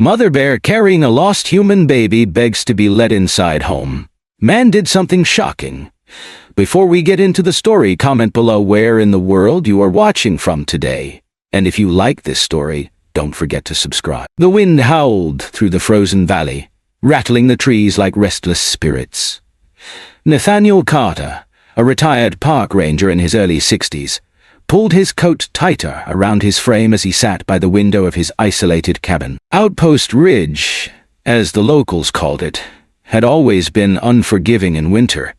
Mother bear carrying a lost human baby begs to be let inside home. Man did something shocking. Before we get into the story, comment below where in the world you are watching from today. And if you like this story, don't forget to subscribe. The wind howled through the frozen valley, rattling the trees like restless spirits. Nathaniel Carter, a retired park ranger in his early 60s, pulled his coat tighter around his frame as he sat by the window of his isolated cabin. Outpost Ridge, as the locals called it, had always been unforgiving in winter.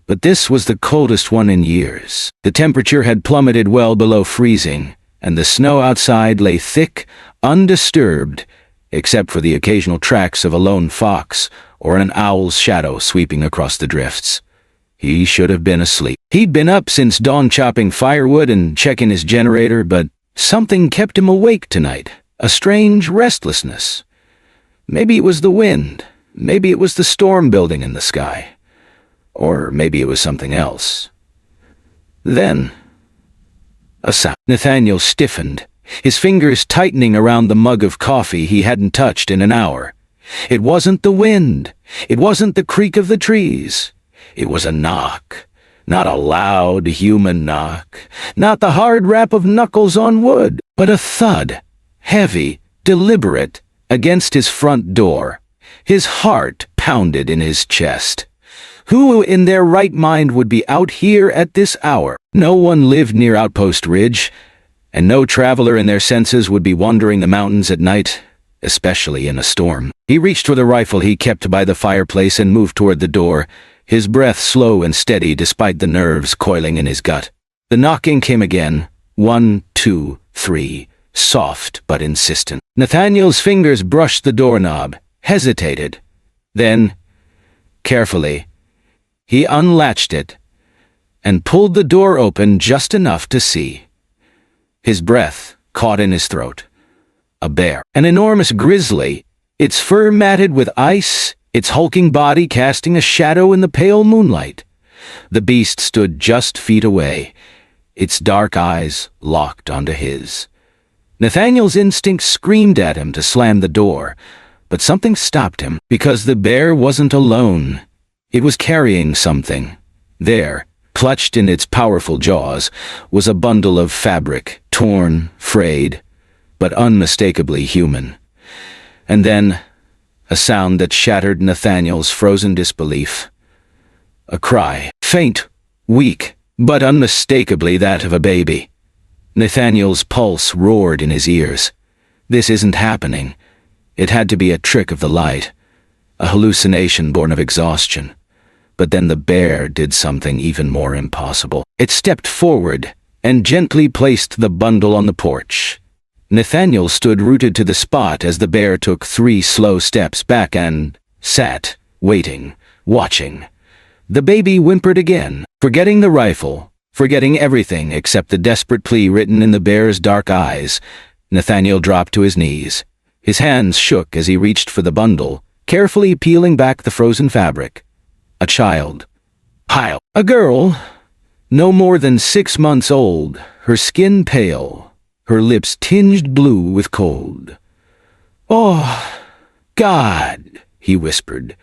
But this was the coldest one in years. The temperature had plummeted well below freezing, and the snow outside lay thick, undisturbed, except for the occasional tracks of a lone fox or an owl's shadow sweeping across the drifts. He should have been asleep. He'd been up since dawn chopping firewood and checking his generator, but something kept him awake tonight. A strange restlessness. Maybe it was the wind. Maybe it was the storm building in the sky. Or maybe it was something else. Then, a sound. Nathaniel stiffened, his fingers tightening around the mug of coffee he hadn't touched in an hour. It wasn't the wind. It wasn't the creak of the trees. It was a knock. Not a loud human knock. Not the hard rap of knuckles on wood, but a thud, heavy, deliberate, against his front door. His heart pounded in his chest. Who in their right mind would be out here at this hour? No one lived near Outpost Ridge, and no traveler in their senses would be wandering the mountains at night, especially in a storm. He reached for the rifle he kept by the fireplace and moved toward the door, his breath slow and steady despite the nerves coiling in his gut. The knocking came again. 1, 2, 3, soft but insistent. Nathaniel's fingers brushed the doorknob, hesitated. Then, carefully, he unlatched it and pulled the door open just enough to see. His breath caught in his throat. A bear. An enormous grizzly, its fur matted with ice, its hulking body casting a shadow in the pale moonlight. The beast stood just feet away, its dark eyes locked onto his. Nathaniel's instinct screamed at him to slam the door, but something stopped him, because the bear wasn't alone. It was carrying something. There, clutched in its powerful jaws, was a bundle of fabric, torn, frayed, but unmistakably human. And then, a sound that shattered Nathaniel's frozen disbelief. A cry, faint, weak, but unmistakably that of a baby. Nathaniel's pulse roared in his ears. This isn't happening. It had to be a trick of the light, a hallucination born of exhaustion. But then the bear did something even more impossible. It stepped forward and gently placed the bundle on the porch. Nathaniel stood rooted to the spot as the bear took 3 slow steps back and sat, waiting, watching. The baby whimpered again, forgetting the rifle, forgetting everything except the desperate plea written in the bear's dark eyes. Nathaniel dropped to his knees. His hands shook as he reached for the bundle, carefully peeling back the frozen fabric. A child. A girl, no more than 6 months old, her skin pale, her lips tinged blue with cold. "Oh, God," he whispered.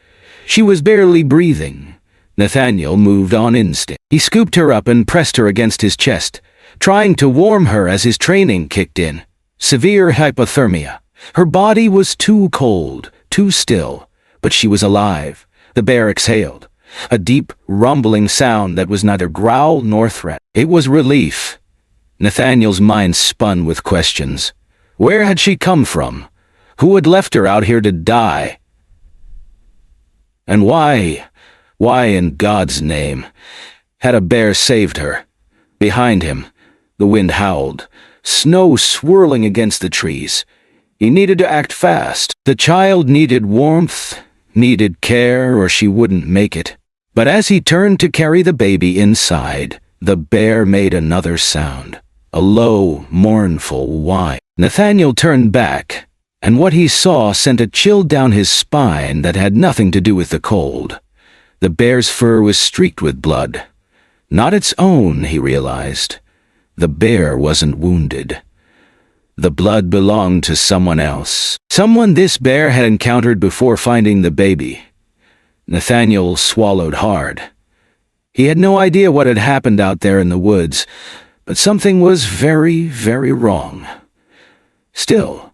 She was barely breathing. Nathaniel moved on instinct. He scooped her up and pressed her against his chest, trying to warm her as his training kicked in. Severe hypothermia. Her body was too cold, too still, but she was alive. The bear exhaled, a deep, rumbling sound that was neither growl nor threat. It was relief. Nathaniel's mind spun with questions. Where had she come from? Who had left her out here to die? And why in God's name, had a bear saved her? Behind him, the wind howled, snow swirling against the trees. He needed to act fast. The child needed warmth, needed care, or she wouldn't make it. But as he turned to carry the baby inside, the bear made another sound. A low, mournful whine. Nathaniel turned back, and what he saw sent a chill down his spine that had nothing to do with the cold. The bear's fur was streaked with blood. Not its own, he realized. The bear wasn't wounded. The blood belonged to someone else. Someone this bear had encountered before finding the baby. Nathaniel swallowed hard. He had no idea what had happened out there in the woods, but something was very, very wrong. Still,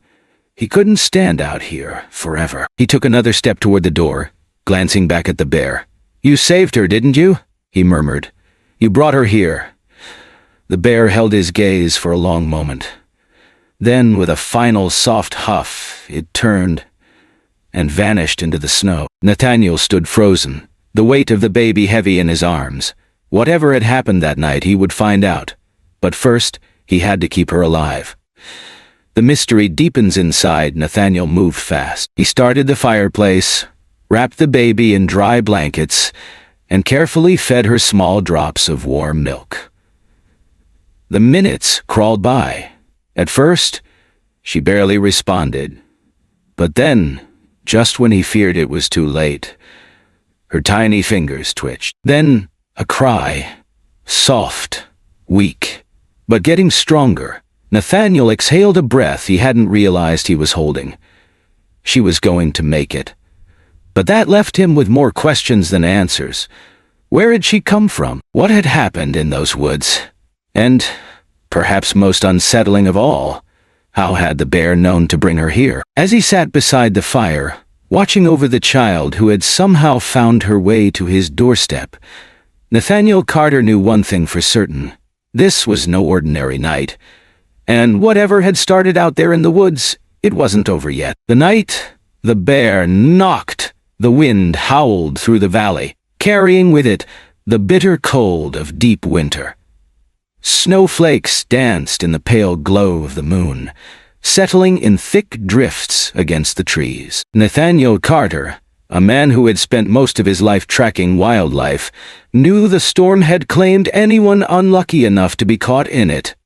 he couldn't stand out here forever. He took another step toward the door, glancing back at the bear. "You saved her, didn't you?" he murmured. "You brought her here." The bear held his gaze for a long moment. Then, with a final soft huff, it turned and vanished into the snow. Nathaniel stood frozen, the weight of the baby heavy in his arms. Whatever had happened that night, he would find out. But first, he had to keep her alive. The mystery deepens inside. Nathaniel moved fast. He started the fireplace, wrapped the baby in dry blankets, and carefully fed her small drops of warm milk. The minutes crawled by. At first, she barely responded. But then, just when he feared it was too late, her tiny fingers twitched. Then, a cry. Soft, weak, but getting stronger. Nathaniel exhaled a breath he hadn't realized he was holding. She was going to make it. But that left him with more questions than answers. Where had she come from? What had happened in those woods? And, perhaps most unsettling of all, how had the bear known to bring her here? As he sat beside the fire, watching over the child who had somehow found her way to his doorstep, Nathaniel Carter knew one thing for certain. This was no ordinary night. And whatever had started out there in the woods, it wasn't over yet. The night the bear knocked, the wind howled through the valley, carrying with it the bitter cold of deep winter. Snowflakes danced in the pale glow of the moon, settling in thick drifts against the trees. Nathaniel Carter, a man who had spent most of his life tracking wildlife, knew the storm had claimed anyone unlucky enough to be caught in it.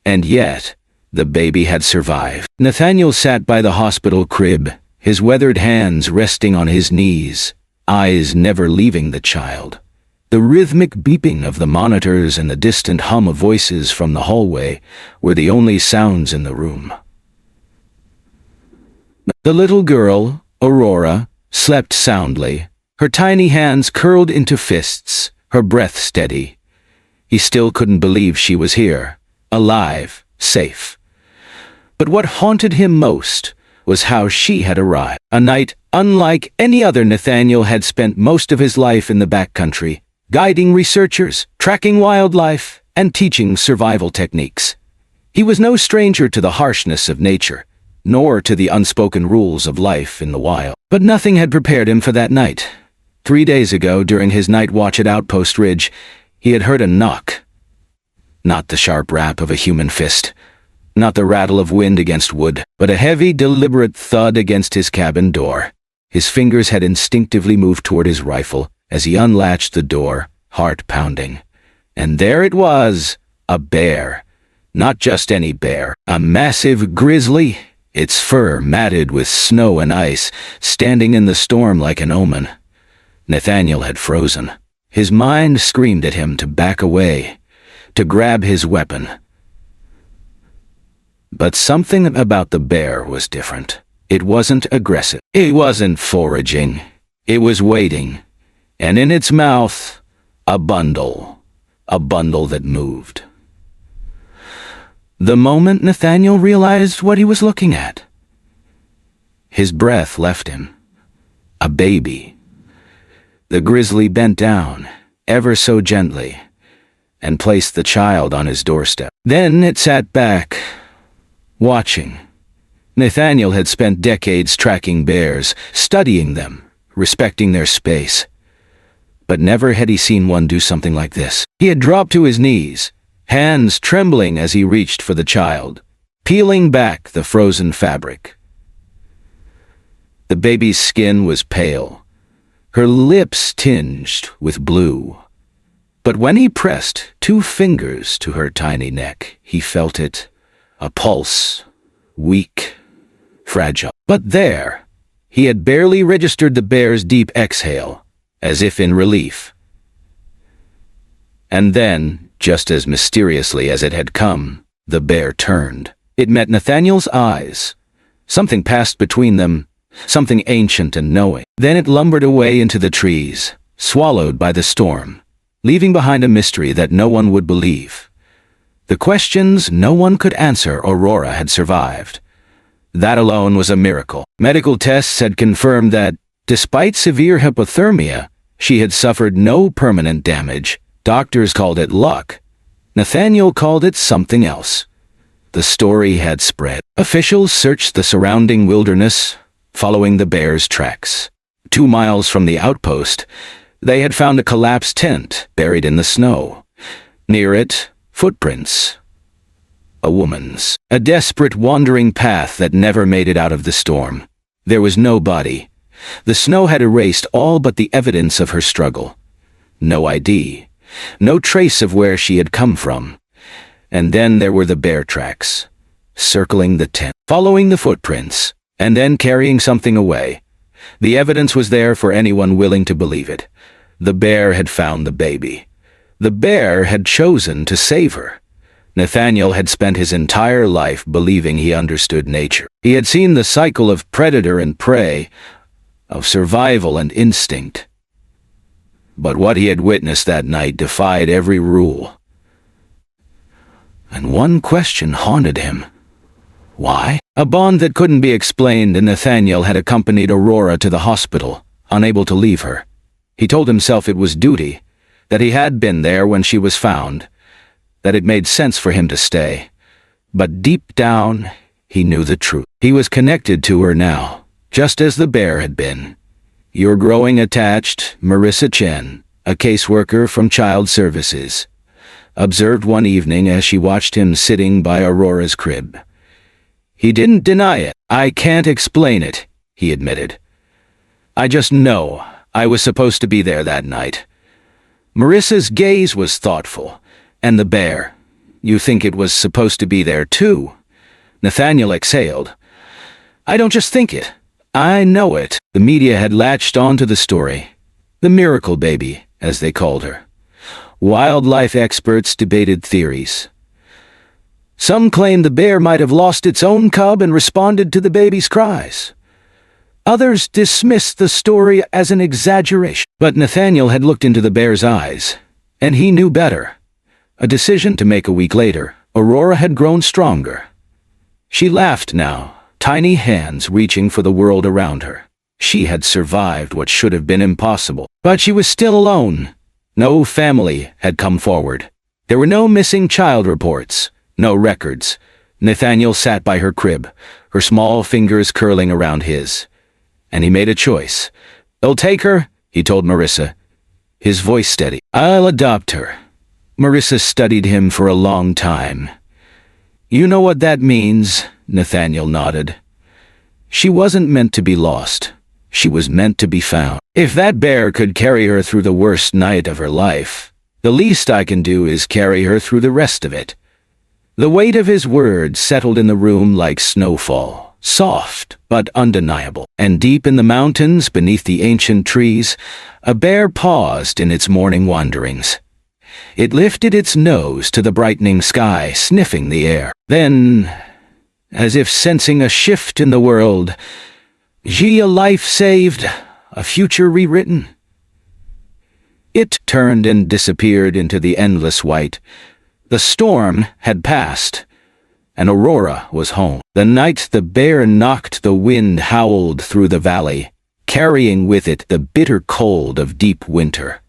And yet, the baby had survived. Nathaniel sat by the hospital crib, his weathered hands resting on his knees, eyes never leaving the child. The rhythmic beeping of the monitors and the distant hum of voices from the hallway were the only sounds in the room. The little girl, Aurora, slept soundly, her tiny hands curled into fists, her breath steady. He still couldn't believe she was here, alive, safe. But what haunted him most was how she had arrived. A night unlike any other. Nathaniel had spent most of his life in the backcountry, guiding researchers, tracking wildlife, and teaching survival techniques. He was no stranger to the harshness of nature, nor to the unspoken rules of life in the wild. But nothing had prepared him for that night. 3 days ago, during his night watch at Outpost Ridge, he had heard a knock. Not the sharp rap of a human fist, not the rattle of wind against wood, but a heavy, deliberate thud against his cabin door. His fingers had instinctively moved toward his rifle as he unlatched the door, heart pounding. And there it was, a bear. Not just any bear, a massive grizzly, its fur matted with snow and ice, standing in the storm like an omen. Nathaniel had frozen. His mind screamed at him to back away, to grab his weapon. But something about the bear was different. It wasn't aggressive. It wasn't foraging. It was waiting. And in its mouth, a bundle that moved. The moment Nathaniel realized what he was looking at, his breath left him. A baby. The grizzly bent down, ever so gently, and placed the child on his doorstep. Then it sat back, watching. Nathaniel had spent decades tracking bears, studying them, respecting their space. But never had he seen one do something like this. He had dropped to his knees, hands trembling as he reached for the child, peeling back the frozen fabric. The baby's skin was pale, her lips tinged with blue. But when he pressed 2 fingers to her tiny neck, he felt it, a pulse, weak, fragile. But there, he had barely registered the bear's deep exhale, as if in relief. And then, just as mysteriously as it had come, the bear turned. It met Nathaniel's eyes. Something passed between them, something ancient and knowing. Then it lumbered away into the trees, swallowed by the storm, leaving behind a mystery that no one would believe. The questions no one could answer. Aurora had survived. That alone was a miracle. Medical tests had confirmed that, despite severe hypothermia, she had suffered no permanent damage. Doctors called it luck. Nathaniel called it something else. The story had spread. Officials searched the surrounding wilderness, following the bear's tracks. 2 miles from the outpost, they had found a collapsed tent buried in the snow. Near it, footprints. A woman's. A desperate wandering path that never made it out of the storm. There was no body. The snow had erased all but the evidence of her struggle. No ID. No trace of where she had come from. And then there were the bear tracks, circling the tent, following the footprints, and then carrying something away. The evidence was there for anyone willing to believe it. The bear had found the baby. The bear had chosen to save her. Nathaniel had spent his entire life believing he understood nature. He had seen the cycle of predator and prey, of survival and instinct. But what he had witnessed that night defied every rule. And one question haunted him. Why? A bond that couldn't be explained, and Nathaniel had accompanied Aurora to the hospital, unable to leave her. He told himself it was duty, that he had been there when she was found, that it made sense for him to stay. But deep down, he knew the truth. He was connected to her now, just as the bear had been. "You're growing attached," Marissa Chen, a caseworker from Child Services, observed one evening as she watched him sitting by Aurora's crib. He didn't deny it. "I can't explain it," he admitted. "I just know I was supposed to be there that night." Marissa's gaze was thoughtful. "And the bear, you think it was supposed to be there too?" Nathaniel exhaled. "I don't just think it. I know it." The media had latched onto the story. The miracle baby, as they called her. Wildlife experts debated theories. Some claimed the bear might have lost its own cub and responded to the baby's cries. Others dismissed the story as an exaggeration. But Nathaniel had looked into the bear's eyes, and he knew better. A decision to make a week later. Aurora had grown stronger. She laughed now, tiny hands reaching for the world around her. She had survived what should have been impossible. But she was still alone. No family had come forward. There were no missing child reports, no records. Nathaniel sat by her crib, her small fingers curling around his. And he made a choice. "They'll take her," he told Marissa, his voice steady. "I'll adopt her." Marissa studied him for a long time. "You know what that means," Nathaniel nodded. "She wasn't meant to be lost. She was meant to be found. If that bear could carry her through the worst night of her life, the least I can do is carry her through the rest of it." The weight of his words settled in the room like snowfall, soft but undeniable. And deep in the mountains, beneath the ancient trees, a bear paused in its morning wanderings. It lifted its nose to the brightening sky, sniffing the air. Then, as if sensing a shift in the world, "Gee, a life saved, a future rewritten." It turned and disappeared into the endless white. The storm had passed, and Aurora was home. The night the bear knocked, the wind howled through the valley, carrying with it the bitter cold of deep winter.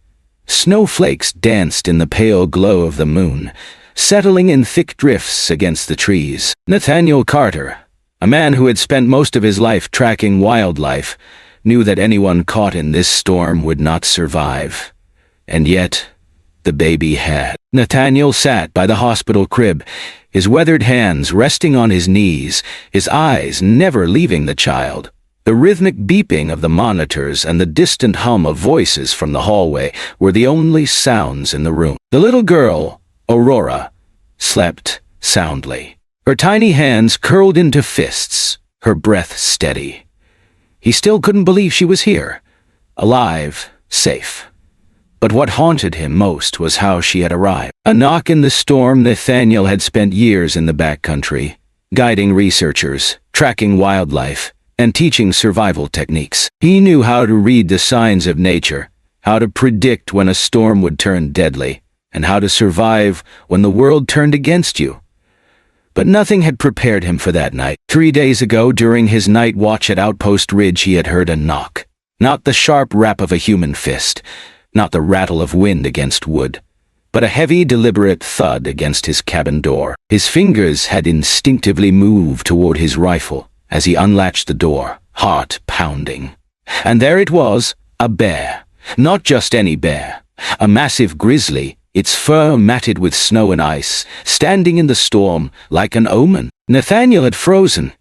Snowflakes danced in the pale glow of the moon, settling in thick drifts against the trees. Nathaniel Carter, a man who had spent most of his life tracking wildlife, knew that anyone caught in this storm would not survive. And yet, the baby had. Nathaniel sat by the hospital crib, his weathered hands resting on his knees, his eyes never leaving the child. The rhythmic beeping of the monitors and the distant hum of voices from the hallway were the only sounds in the room. The little girl, Aurora, slept soundly. Her tiny hands curled into fists, her breath steady. He still couldn't believe she was here, alive, safe. But what haunted him most was how she had arrived. A knock in the storm. Nathaniel had spent years in the backcountry, guiding researchers, tracking wildlife, and teaching survival techniques. He knew how to read the signs of nature, how to predict when a storm would turn deadly, and how to survive when the world turned against you. But nothing had prepared him for that night. 3 days ago, during his night watch at Outpost Ridge, he had heard a knock. Not the sharp rap of a human fist, not the rattle of wind against wood, but a heavy, deliberate thud against his cabin door. His fingers had instinctively moved toward his rifle as he unlatched the door, heart pounding. And there it was, a bear. Not just any bear. A massive grizzly, its fur matted with snow and ice, standing in the storm like an omen. Nathaniel had frozen,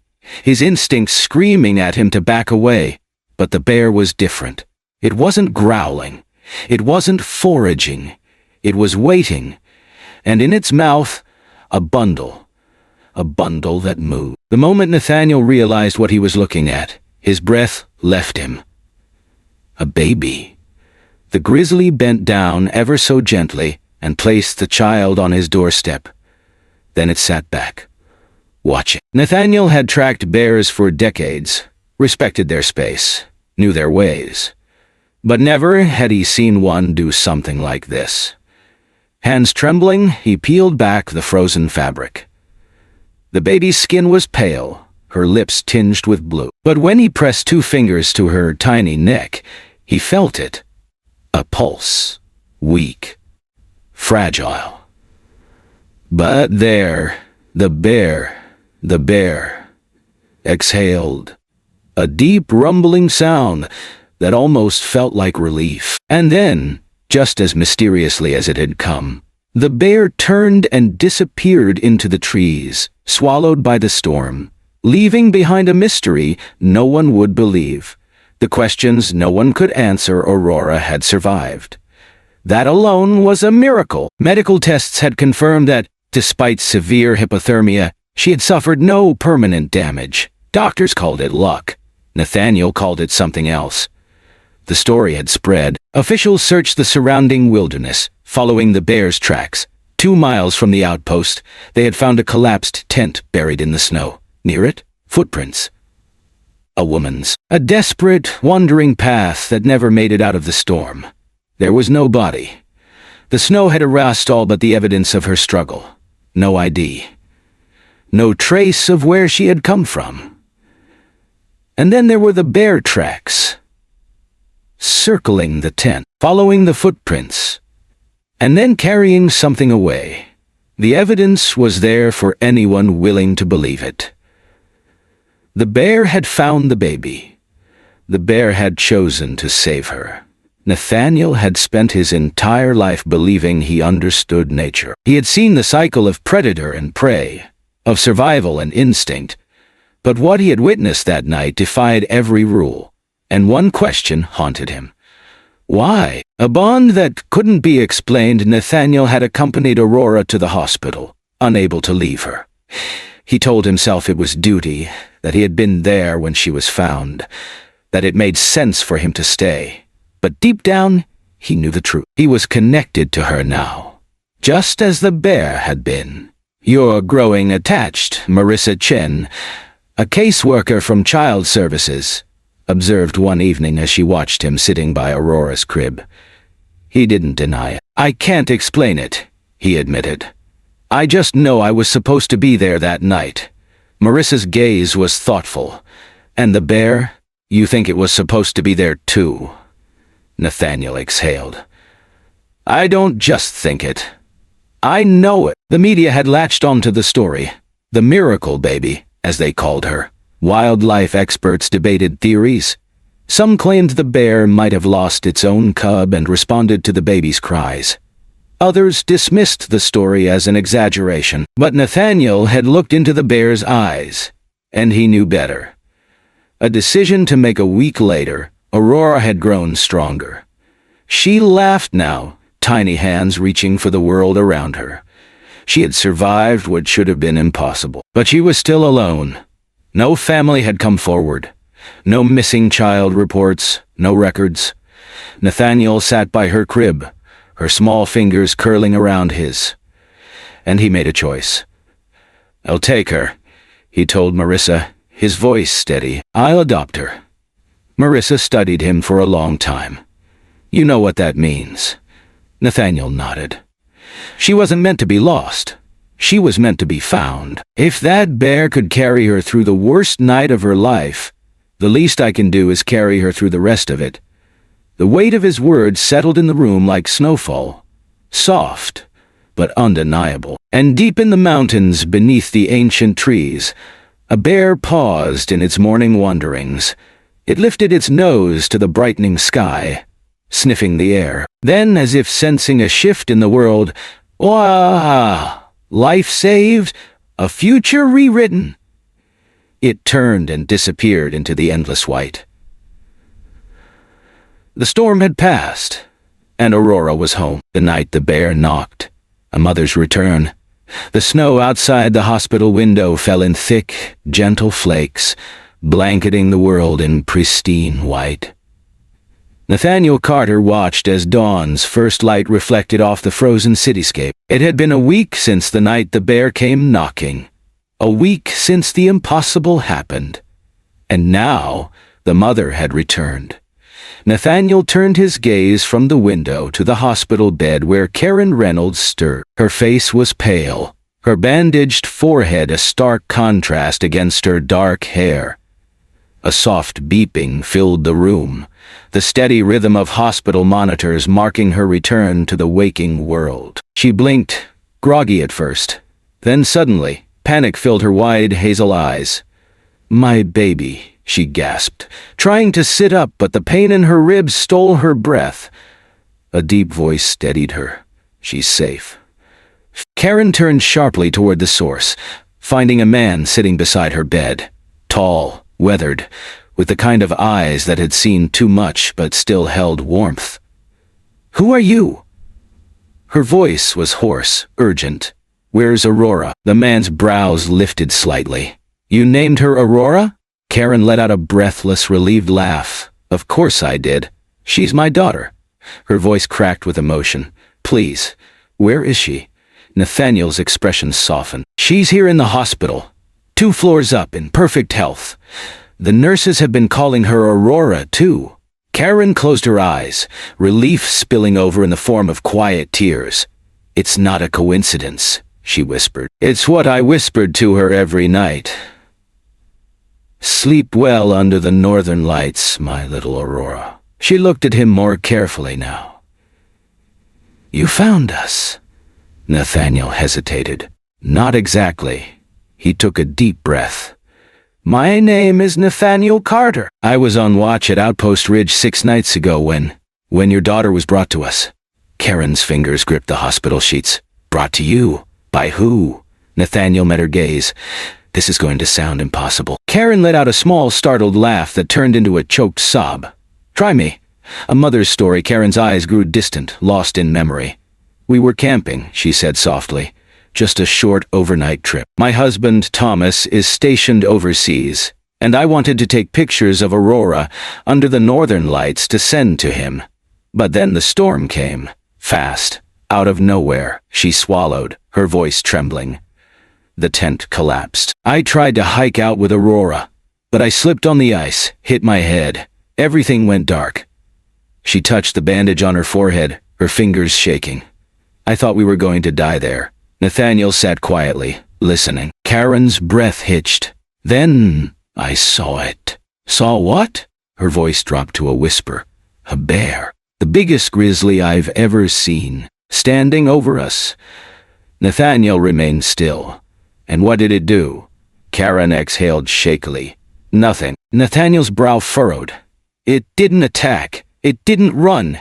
his instincts screaming at him to back away. But the bear was different. It wasn't growling. It wasn't foraging. It was waiting, and in its mouth, a bundle that moved. The moment Nathaniel realized what he was looking at, his breath left him. A baby. The grizzly bent down ever so gently and placed the child on his doorstep. Then it sat back, watching. Nathaniel had tracked bears for decades, respected their space, knew their ways. But never had he seen one do something like this. Hands trembling, he peeled back the frozen fabric. The baby's skin was pale, her lips tinged with blue. But when he pressed 2 fingers to her tiny neck, he felt it. A pulse. Weak. Fragile. But there, the bear exhaled. A deep rumbling sound that almost felt like relief. And then, just as mysteriously as it had come, the bear turned and disappeared into the trees, swallowed by the storm, leaving behind a mystery no one would believe. The questions no one could answer. Aurora had survived. That alone was a miracle. Medical tests had confirmed that, despite severe hypothermia, she had suffered no permanent damage. Doctors called it luck. Nathaniel called it something else. The story had spread. Officials searched the surrounding wilderness, following the bear's tracks. 2 miles from the outpost, they had found a collapsed tent buried in the snow. Near it, footprints. A woman's. A desperate, wandering path that never made it out of the storm. There was no body. The snow had erased all but the evidence of her struggle. No ID. No trace of where she had come from. And then there were the bear tracks, circling the tent, following the footprints, and then carrying something away. The evidence was there for anyone willing to believe it. The bear had found the baby. The bear had chosen to save her. Nathaniel had spent his entire life believing he understood nature. He had seen the cycle of predator and prey, of survival and instinct, but what he had witnessed that night defied every rule, and one question haunted him. Why? A bond that couldn't be explained. Nathaniel had accompanied Aurora to the hospital, unable to leave her. He told himself it was duty, that he had been there when she was found, that it made sense for him to stay. But deep down, he knew the truth. He was connected to her now, just as the bear had been. "You're growing attached," Marissa Chen, a caseworker from Child Services, observed one evening as she watched him sitting by Aurora's crib. He didn't deny it. "I can't explain it," he admitted. "I just know I was supposed to be there that night." Marissa's gaze was thoughtful. "And the bear? You think it was supposed to be there too?" Nathaniel exhaled. "I don't just think it. I know it." The media had latched onto the story. The miracle baby, as they called her. Wildlife experts debated theories. Some claimed the bear might have lost its own cub and responded to the baby's cries. Others dismissed the story as an exaggeration. But Nathaniel had looked into the bear's eyes, and he knew better. A decision to make a week later, Aurora had grown stronger. She laughed now, tiny hands reaching for the world around her. She had survived what should have been impossible. But she was still alone. No family had come forward. No missing child reports, no records. Nathaniel sat by her crib, her small fingers curling around his. And he made a choice. "I'll take her," he told Marissa, his voice steady. "I'll adopt her." Marissa studied him for a long time. "You know what that means." Nathaniel nodded. "She wasn't meant to be lost. She was meant to be found. If that bear could carry her through the worst night of her life, the least I can do is carry her through the rest of it." The weight of his words settled in the room like snowfall. Soft, but undeniable. And deep in the mountains beneath the ancient trees, a bear paused in its morning wanderings. It lifted its nose to the brightening sky, sniffing the air. Then, as if sensing a shift in the world, "Wah! Life saved, a future rewritten." It turned and disappeared into the endless white. The storm had passed, and Aurora was home. The night the bear knocked, a mother's return. The snow outside the hospital window fell in thick, gentle flakes, blanketing the world in pristine white. Nathaniel Carter watched as dawn's first light reflected off the frozen cityscape. It had been a week since the night the bear came knocking. A week since the impossible happened. And now the mother had returned. Nathaniel turned his gaze from the window to the hospital bed where Karen Reynolds stirred. Her face was pale, her bandaged forehead a stark contrast against her dark hair. A soft beeping filled the room, the steady rhythm of hospital monitors marking her return to the waking world. She blinked, groggy at first. Then suddenly, panic filled her wide hazel eyes. "My baby," she gasped, trying to sit up, but the pain in her ribs stole her breath. A deep voice steadied her. "She's safe." Karen turned sharply toward the source, finding a man sitting beside her bed. Tall, weathered, with the kind of eyes that had seen too much but still held warmth. "Who are you?" Her voice was hoarse, urgent. "Where's Aurora?" The man's brows lifted slightly. "You named her Aurora?" Karen let out a breathless, relieved laugh. "Of course I did. She's my daughter." Her voice cracked with emotion. "Please, where is she?" Nathaniel's expression softened. "She's here in the hospital, 2 floors up, in perfect health. The nurses have been calling her Aurora, too." Karen closed her eyes, relief spilling over in the form of quiet tears. "It's not a coincidence," she whispered. "It's what I whispered to her every night. Sleep well under the northern lights, my little Aurora." She looked at him more carefully now. "You found us." Nathaniel hesitated. "Not exactly." He took a deep breath. "My name is Nathaniel Carter. I was on watch at Outpost Ridge 6 nights ago when your daughter was brought to us." Karen's fingers gripped the hospital sheets. "Brought to you? By who?" Nathaniel met her gaze. "This is going to sound impossible." Karen let out a small, startled laugh that turned into a choked sob. "Try me." A mother's story. Karen's eyes grew distant, lost in memory. "We were camping," she said softly. "Just a short overnight trip. My husband, Thomas, is stationed overseas, and I wanted to take pictures of Aurora under the northern lights to send to him. But then the storm came. Fast. Out of nowhere." She swallowed, her voice trembling. The tent collapsed. "I tried to hike out with Aurora, but I slipped on the ice, hit my head. Everything went dark." She touched the bandage on her forehead, her fingers shaking. "I thought we were going to die there." Nathaniel sat quietly, listening. Karen's breath hitched. "Then I saw it." "Saw what?" Her voice dropped to a whisper. "A bear. The biggest grizzly I've ever seen. Standing over us." Nathaniel remained still. "And what did it do?" Karen exhaled shakily. "Nothing." Nathaniel's brow furrowed. "It didn't attack. It didn't run.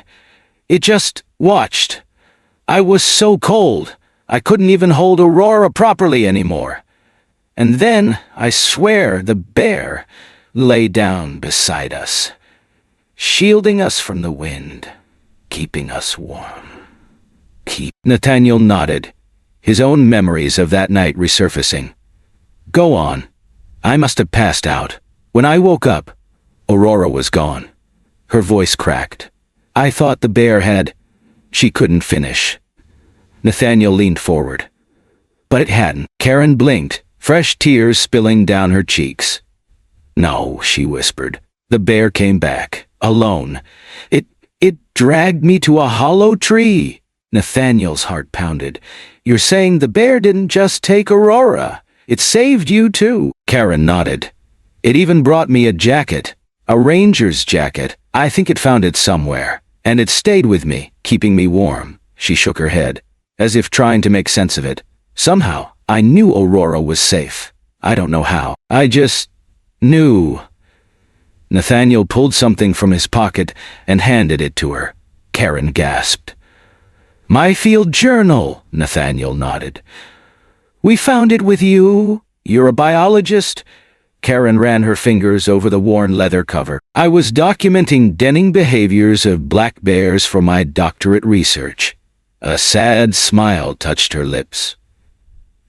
It just watched. I was so cold. I couldn't even hold Aurora properly anymore. And then, I swear, the bear lay down beside us, shielding us from the wind, keeping us warm." Nathaniel nodded, his own memories of that night resurfacing. "Go on." "I must have passed out. When I woke up, Aurora was gone." Her voice cracked. "I thought the bear had—" She couldn't finish. Nathaniel leaned forward. "But it hadn't." Karen blinked, fresh tears spilling down her cheeks. "No," she whispered. "The bear came back, alone. It dragged me to a hollow tree." Nathaniel's heart pounded. "You're saying the bear didn't just take Aurora? It saved you too?" Karen nodded. "It even brought me a jacket. A ranger's jacket. I think it found it somewhere. And it stayed with me, keeping me warm." She shook her head, as if trying to make sense of it. "Somehow, I knew Aurora was safe. I don't know how. I just knew." Nathaniel pulled something from his pocket and handed it to her. Karen gasped. "My field journal," Nathaniel nodded. "We found it with you. You're a biologist?" Karen ran her fingers over the worn leather cover. "I was documenting denning behaviors of black bears for my doctorate research." A sad smile touched her lips.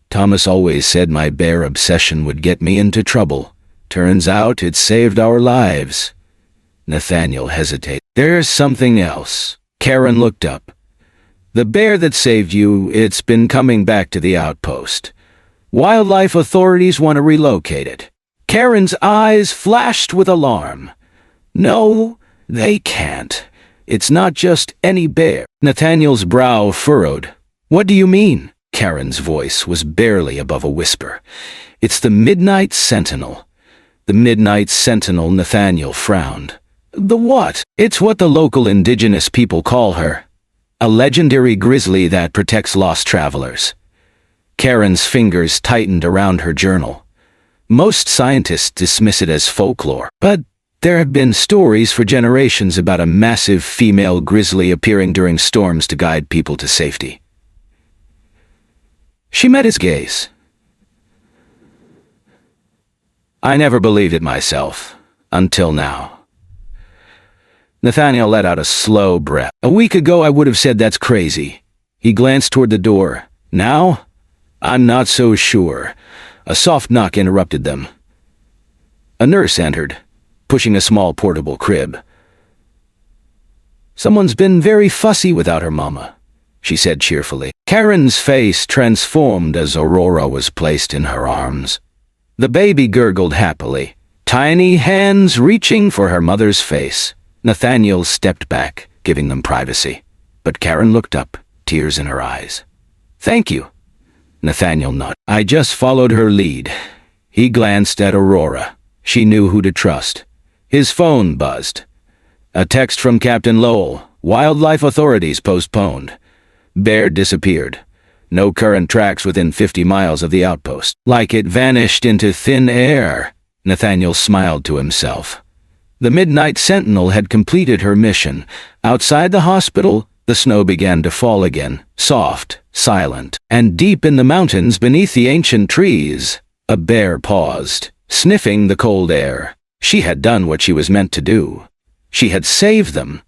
"Thomas always said my bear obsession would get me into trouble. Turns out it saved our lives." Nathaniel hesitated. "There's something else." Karen looked up. "The bear that saved you, it's been coming back to the outpost. Wildlife authorities want to relocate it." Karen's eyes flashed with alarm. "No, they can't. It's not just any bear." Nathaniel's brow furrowed. "What do you mean?" Karen's voice was barely above a whisper. "It's the Midnight Sentinel." "The Midnight Sentinel," Nathaniel frowned. "The what?" "It's what the local indigenous people call her. A legendary grizzly that protects lost travelers." Karen's fingers tightened around her journal. "Most scientists dismiss it as folklore, but there have been stories for generations about a massive female grizzly appearing during storms to guide people to safety." She met his gaze. "I never believed it myself, until now." Nathaniel let out a slow breath. "A week ago I would have said that's crazy." He glanced toward the door. "Now? I'm not so sure." A soft knock interrupted them. A nurse entered, pushing a small portable crib. "Someone's been very fussy without her mama," she said cheerfully. Karen's face transformed as Aurora was placed in her arms. The baby gurgled happily, tiny hands reaching for her mother's face. Nathaniel stepped back, giving them privacy. But Karen looked up, tears in her eyes. "Thank you." Nathaniel nodded. "I just followed her lead." He glanced at Aurora. She knew who to trust. His phone buzzed. A text from Captain Lowell. "Wildlife authorities postponed." Bear disappeared. No current tracks within 50 miles of the outpost. Like it vanished into thin air. Nathaniel smiled to himself. The Midnight Sentinel had completed her mission. Outside the hospital, the snow began to fall again, soft, silent, and deep in the mountains beneath the ancient trees, a bear paused, sniffing the cold air. She had done what she was meant to do. She had saved them.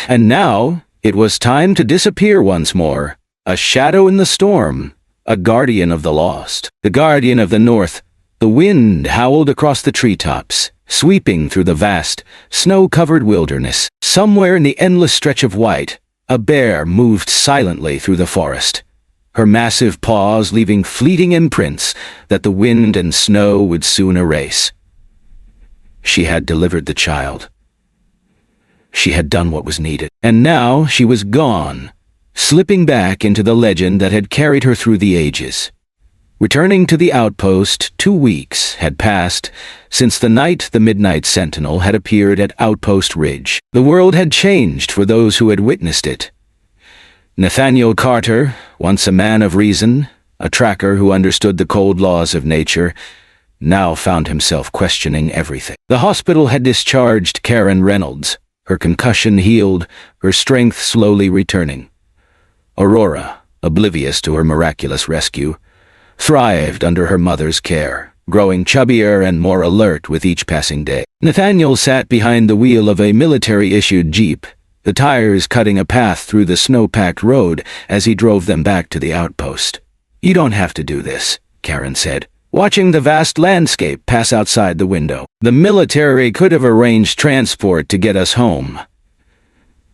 And now, it was time to disappear once more. A shadow in the storm, a guardian of the lost, the guardian of the north. The wind howled across the treetops, sweeping through the vast, snow-covered wilderness. Somewhere in the endless stretch of white, a bear moved silently through the forest, her massive paws leaving fleeting imprints that the wind and snow would soon erase. She had delivered the child. She had done what was needed. And now she was gone, slipping back into the legend that had carried her through the ages. Returning to the outpost, 2 weeks had passed since the night the Midnight Sentinel had appeared at Outpost Ridge. The world had changed for those who had witnessed it. Nathaniel Carter, once a man of reason, a tracker who understood the cold laws of nature, now found himself questioning everything. The hospital had discharged Karen Reynolds, her concussion healed, her strength slowly returning. Aurora, oblivious to her miraculous rescue, thrived under her mother's care, growing chubbier and more alert with each passing day. Nathaniel sat behind the wheel of a military-issued jeep, the tires cutting a path through the snow-packed road as he drove them back to the outpost. "You don't have to do this," Karen said, watching the vast landscape pass outside the window. "The military could have arranged transport to get us home."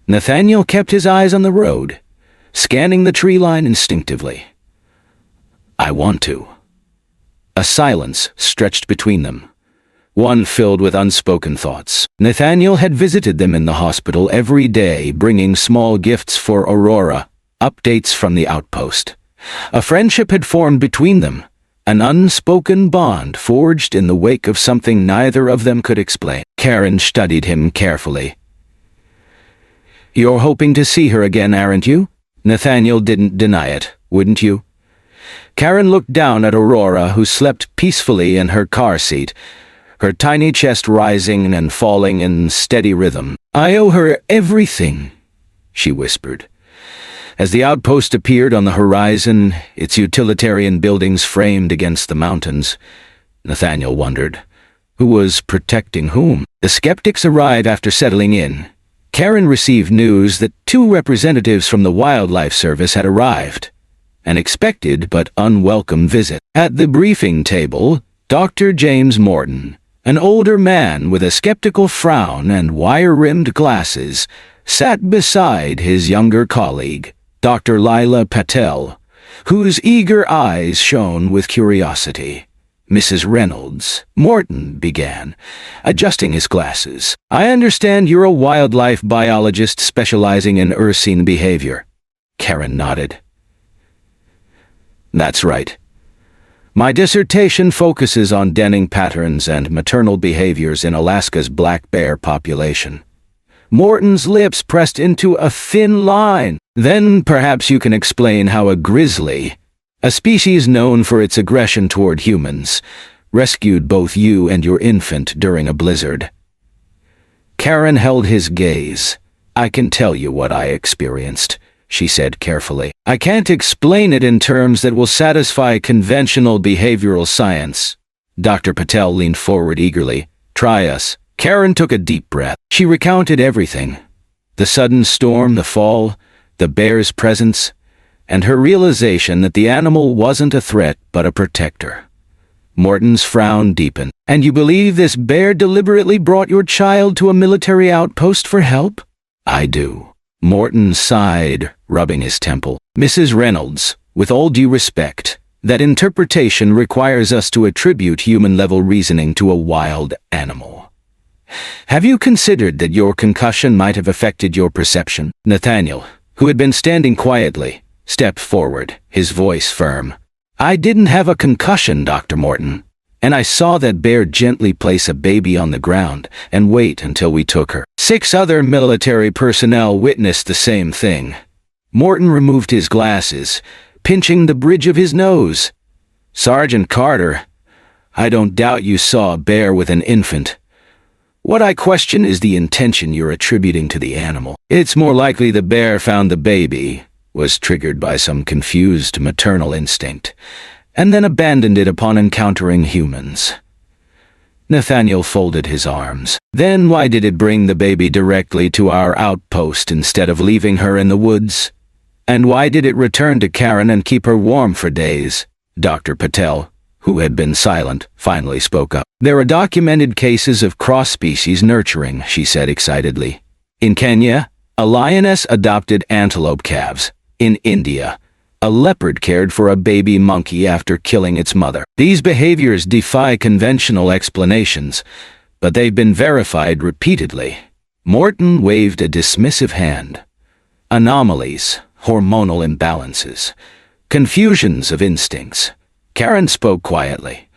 Nathaniel kept his eyes on the road, scanning the tree line instinctively. "I want to." A silence stretched between them, one filled with unspoken thoughts. Nathaniel had visited them in the hospital every day, bringing small gifts for Aurora, updates from the outpost. A friendship had formed between them, an unspoken bond forged in the wake of something neither of them could explain. Karen studied him carefully. "You're hoping to see her again, aren't you?" Nathaniel didn't deny it. "Wouldn't you?" Karen looked down at Aurora, who slept peacefully in her car seat, her tiny chest rising and falling in steady rhythm. "I owe her everything," she whispered. As the outpost appeared on the horizon, its utilitarian buildings framed against the mountains, Nathaniel wondered, who was protecting whom? The skeptics arrived after settling in. Karen received news that 2 representatives from the Wildlife Service had arrived, an expected but unwelcome visit. At the briefing table, Dr. James Morton, an older man with a skeptical frown and wire-rimmed glasses, sat beside his younger colleague, Dr. Lila Patel, whose eager eyes shone with curiosity. "Mrs. Reynolds," Morton began, adjusting his glasses, "I understand you're a wildlife biologist specializing in ursine behavior." Karen nodded. "That's right. My dissertation focuses on denning patterns and maternal behaviors in Alaska's black bear population." Morton's lips pressed into a thin line. "Then perhaps you can explain how a grizzly, a species known for its aggression toward humans, rescued both you and your infant during a blizzard." Karen held his gaze. "I can tell you what I experienced," she said carefully. "I can't explain it in terms that will satisfy conventional behavioral science." Dr. Patel leaned forward eagerly. "Try us." Karen took a deep breath. She recounted everything: the sudden storm, the fall, the bear's presence, and her realization that the animal wasn't a threat but a protector. Morton's frown deepened. "And you believe this bear deliberately brought your child to a military outpost for help?" "I do." Morton sighed, rubbing his temple. "Mrs. Reynolds, with all due respect, that interpretation requires us to attribute human-level reasoning to a wild animal. Have you considered that your concussion might have affected your perception?" Nathaniel, who had been standing quietly, stepped forward, his voice firm. "I didn't have a concussion, Dr. Morton, and I saw that bear gently place a baby on the ground and wait until we took her. 6 other military personnel witnessed the same thing." Morton removed his glasses, pinching the bridge of his nose. "Sergeant Carter, I don't doubt you saw a bear with an infant. What I question is the intention you're attributing to the animal. It's more likely the bear found the baby, was triggered by some confused maternal instinct, and then abandoned it upon encountering humans." Nathaniel folded his arms. "Then why did it bring the baby directly to our outpost instead of leaving her in the woods? And why did it return to Karen and keep her warm for days?" Dr. Patel, who had been silent, finally spoke up. "There are documented cases of cross-species nurturing," she said excitedly. "In Kenya, a lioness adopted antelope calves. In India, a leopard cared for a baby monkey after killing its mother. These behaviors defy conventional explanations, but they've been verified repeatedly." Morton waved a dismissive hand. "Anomalies, hormonal imbalances, confusions of instincts." Karen spoke quietly.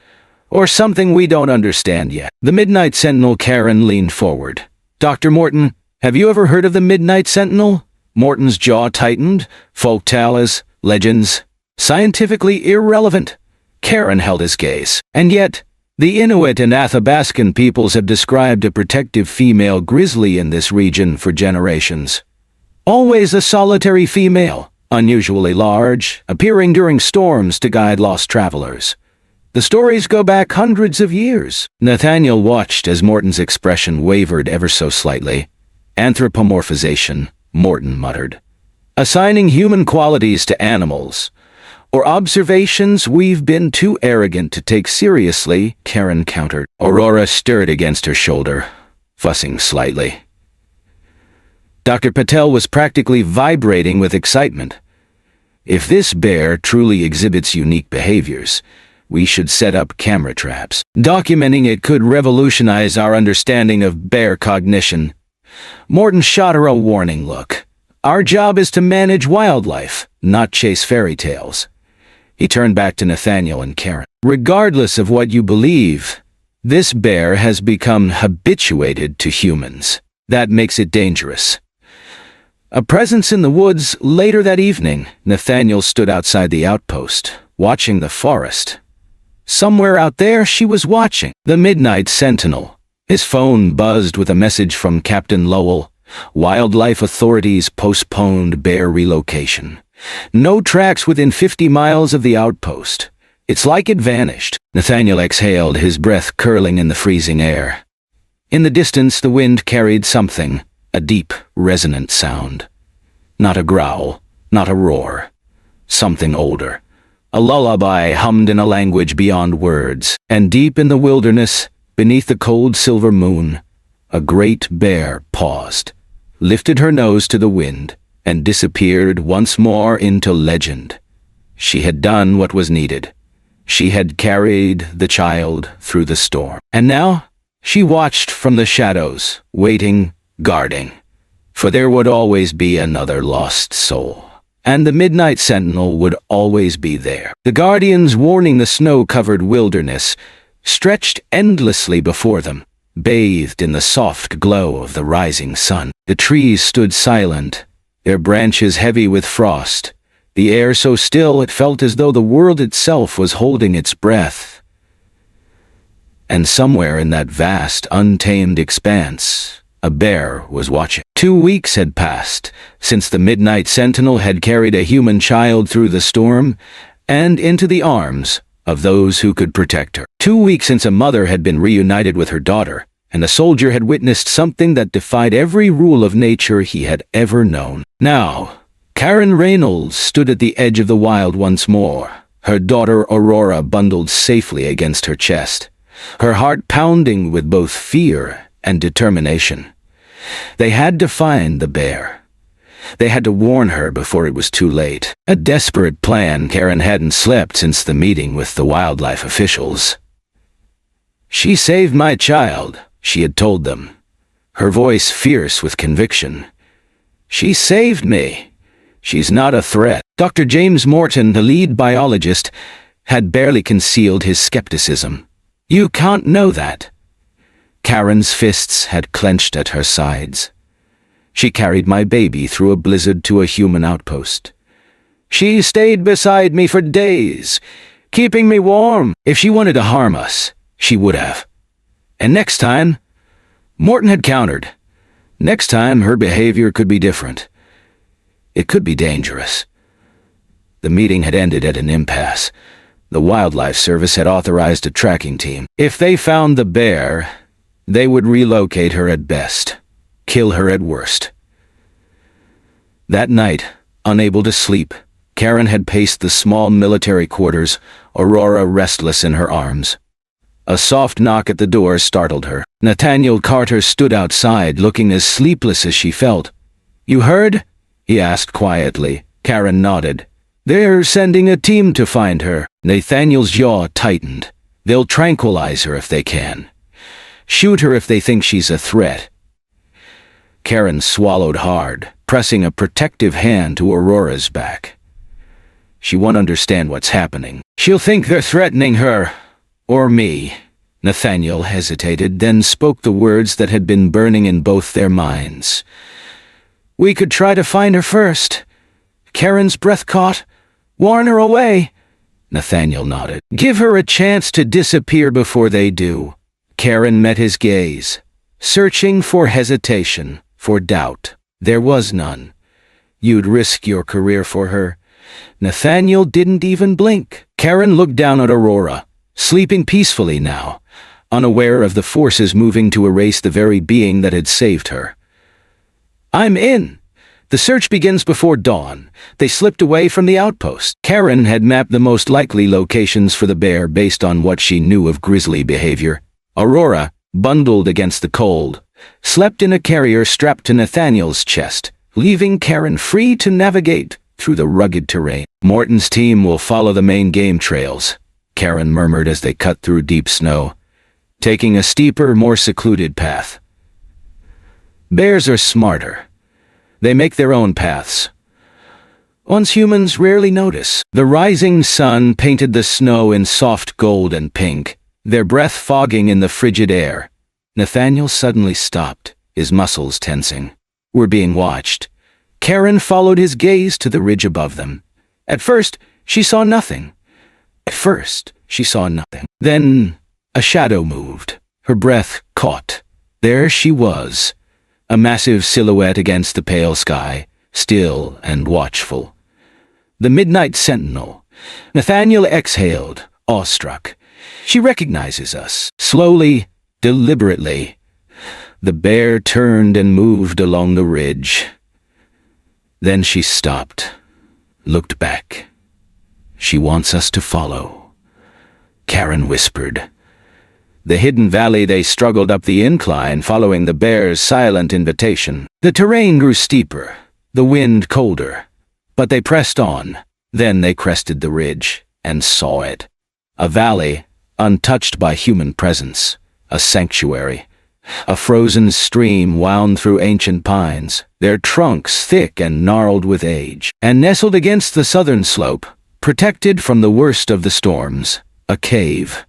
"Or something we don't understand yet." The Midnight Sentinel. Karen leaned forward. "Dr. Morton, have you ever heard of the Midnight Sentinel?" Morton's jaw tightened. "Folk tales, legends, scientifically irrelevant." Karen held his gaze. "And yet, the Inuit and Athabascan peoples have described a protective female grizzly in this region for generations. Always a solitary female, unusually large, appearing during storms to guide lost travelers. The stories go back hundreds of years." Nathaniel watched as Morton's expression wavered ever so slightly. "Anthropomorphization," Morton muttered. "Assigning human qualities to animals, or observations we've been too arrogant to take seriously," Karen countered. Aurora stirred against her shoulder, fussing slightly. Dr. Patel was practically vibrating with excitement. "If this bear truly exhibits unique behaviors, We should set up camera traps. Documenting it could revolutionize our understanding of bear cognition. Morton shot her a warning look. Our job is to manage wildlife, not chase fairy tales. He turned back to Nathaniel and Karen. Regardless of what you believe, this bear has become habituated to humans. That makes it dangerous. A presence in the woods later that evening, Nathaniel stood outside the outpost, watching the forest. Somewhere out there she was watching. The Midnight Sentinel. His phone buzzed with a message from Captain Lowell. Wildlife authorities postponed bear relocation. No tracks within 50 miles of the outpost. It's like it vanished. Nathaniel exhaled, his breath curling in the freezing air. In the distance, the wind carried something, a deep, resonant sound. Not a growl, not a roar. Something older. A lullaby hummed in a language beyond words. And deep in the wilderness, beneath the cold silver moon, a great bear paused, lifted her nose to the wind, and disappeared once more into legend. She had done what was needed. She had carried the child through the storm. And now, she watched from the shadows, waiting, guarding. For there would always be another lost soul. And the Midnight Sentinel would always be there. The guardians warning the snow-covered wilderness stretched endlessly before them, bathed in the soft glow of the rising sun. The trees stood silent, their branches heavy with frost, the air so still it felt as though the world itself was holding its breath. And somewhere in that vast, untamed expanse, a bear was watching. 2 weeks had passed since the Midnight Sentinel had carried a human child through the storm and into the arms of those who could protect her. 2 weeks since a mother had been reunited with her daughter, and a soldier had witnessed something that defied every rule of nature he had ever known. Now, Karen Reynolds stood at the edge of the wild once more, her daughter Aurora bundled safely against her chest, her heart pounding with both fear and determination. They had to find the bear. They had to warn her before it was too late. A desperate plan. Karen hadn't slept since the meeting with the wildlife officials. "She saved my child," she had told them, her voice fierce with conviction. "She saved me. She's not a threat." Dr. James Morton, the lead biologist, had barely concealed his skepticism. "You can't know that." Karen's fists had clenched at her sides. "She carried my baby through a blizzard to a human outpost. She stayed beside me for days, keeping me warm. If she wanted to harm us, she would have. And next time," Morton had countered, "next time her behavior could be different. It could be dangerous." The meeting had ended at an impasse. The Wildlife Service had authorized a tracking team. If they found the bear, they would relocate her at best, kill her at worst. That night, unable to sleep, Karen had paced the small military quarters, Aurora restless in her arms. A soft knock at the door startled her. Nathaniel Carter stood outside, looking as sleepless as she felt. "You heard?" he asked quietly. Karen nodded. "They're sending a team to find her." Nathaniel's jaw tightened. "They'll tranquilize her if they can. Shoot her if they think she's a threat." Karen swallowed hard, pressing a protective hand to Aurora's back. "She won't understand what's happening. She'll think they're threatening her. Or me." Nathaniel hesitated, then spoke the words that had been burning in both their minds. "We could try to find her first." Karen's breath caught. "Warn her away." Nathaniel nodded. "Give her a chance to disappear before they do." Karen met his gaze, searching for hesitation, for doubt. There was none. "You'd risk your career for her?" Nathaniel didn't even blink. Karen looked down at Aurora, sleeping peacefully now, unaware of the forces moving to erase the very being that had saved her. "I'm in." The search begins before dawn. They slipped away from the outpost. Karen had mapped the most likely locations for the bear based on what she knew of Grizzly behavior. Aurora, bundled against the cold, slept in a carrier strapped to Nathaniel's chest, leaving Karen free to navigate through the rugged terrain. Morton's team will follow the main game trails. Karen murmured as they cut through deep snow, taking a steeper, more secluded path. Bears are smarter. They make their own paths. Ones humans rarely notice. The rising sun painted the snow in soft gold and pink, their breath fogging in the frigid air. Nathaniel suddenly stopped, his muscles tensing. "We're being watched." Karen followed his gaze to the ridge above them. At first, she saw nothing. Then, a shadow moved. Her breath caught. There she was, a massive silhouette against the pale sky, still and watchful. The Midnight Sentinel. Nathaniel exhaled, awestruck. "She recognizes us." Slowly, deliberately, the bear turned and moved along the ridge. Then she stopped, looked back. "She wants us to follow," Karen whispered. The hidden valley they struggled up the incline, following the bear's silent invitation. The terrain grew steeper, the wind colder, but they pressed on. Then they crested the ridge and saw it. A valley, untouched by human presence, a sanctuary. A frozen stream wound through ancient pines, their trunks thick and gnarled with age. And nestled against the southern slope, protected from the worst of the storms, a cave.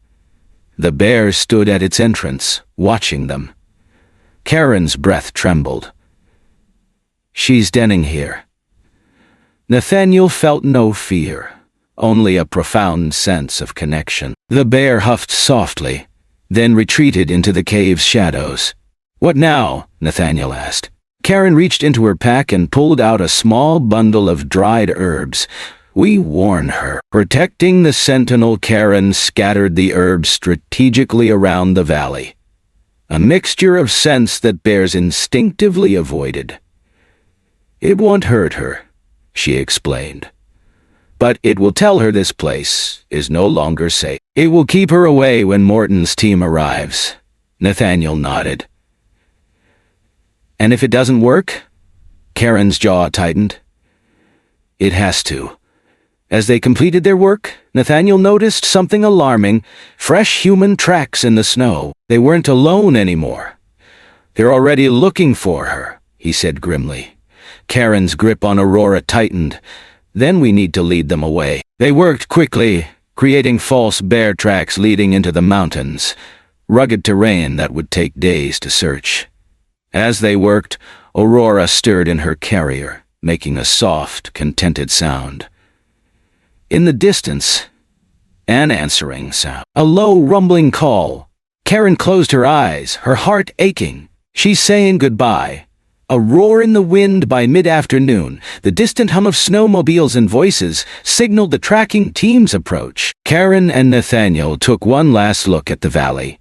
The bear stood at its entrance, watching them. Karen's breath trembled. "She's denning here." Nathaniel felt no fear, only a profound sense of connection. The bear huffed softly, then retreated into the cave's shadows. "What now?" Nathaniel asked. Karen reached into her pack and pulled out a small bundle of dried herbs. "We warn her." Protecting the sentinel, Karen scattered the herbs strategically around the valley. A mixture of scents that bears instinctively avoided. "It won't hurt her," she explained. "But it will tell her this place is no longer safe. It will keep her away when Morton's team arrives." Nathaniel nodded. "And if it doesn't work?" Karen's jaw tightened. "It has to." As they completed their work, Nathaniel noticed something alarming: fresh human tracks in the snow. They weren't alone anymore. "They're already looking for her," he said grimly. Karen's grip on Aurora tightened. "Then we need to lead them away." They worked quickly, creating false bear tracks leading into the mountains, rugged terrain that would take days to search. As they worked, Aurora stirred in her carrier, making a soft, contented sound. In the distance, an answering sound. A low, rumbling call. Karen closed her eyes, her heart aching. "She's saying goodbye." A roar in the wind. By mid-afternoon, the distant hum of snowmobiles and voices signaled the tracking team's approach. Karen and Nathaniel took one last look at the valley.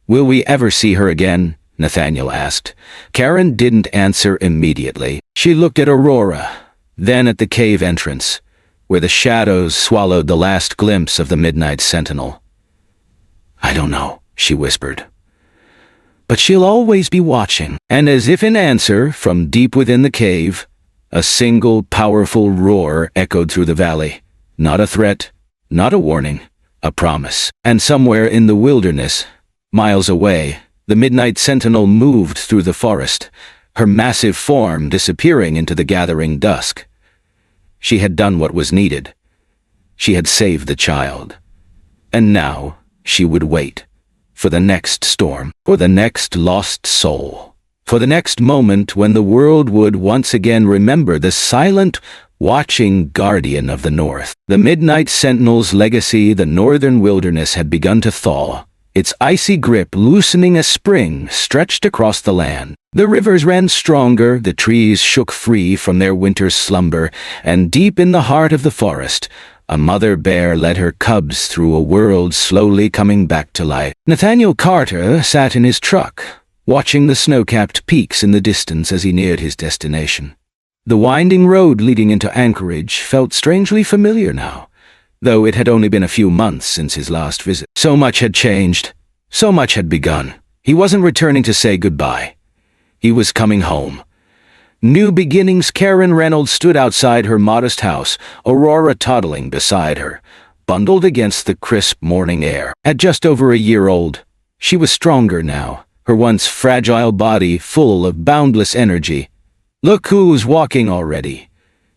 "Will we ever see her again?" Nathaniel asked. Karen didn't answer immediately. She looked at Aurora, then at the cave entrance, where the shadows swallowed the last glimpse of the Midnight Sentinel. "I don't know," she whispered. "But she'll always be watching." And as if in answer, from deep within the cave, a single powerful roar echoed through the valley. Not a threat, not a warning, a promise. And somewhere in the wilderness, miles away, the Midnight Sentinel moved through the forest, her massive form disappearing into the gathering dusk. She had done what was needed. She had saved the child. And now she would wait. For the next storm, for the next lost soul, for the next moment when the world would once again remember the silent, watching guardian of the North. The Midnight Sentinel's legacy. The northern wilderness had begun to thaw, its icy grip loosening as spring stretched across the land. The rivers ran stronger, the trees shook free from their winter slumber, and deep in the heart of the forest, a mother bear led her cubs through a world slowly coming back to life. Nathaniel Carter sat in his truck, watching the snow-capped peaks in the distance as he neared his destination. The winding road leading into Anchorage felt strangely familiar now, though it had only been a few months since his last visit. So much had changed. So much had begun. He wasn't returning to say goodbye. He was coming home. New beginnings. Karen Reynolds stood outside her modest house, Aurora toddling beside her, bundled against the crisp morning air. At just over a year old, she was stronger now, her once fragile body full of boundless energy. "Look who's walking already,"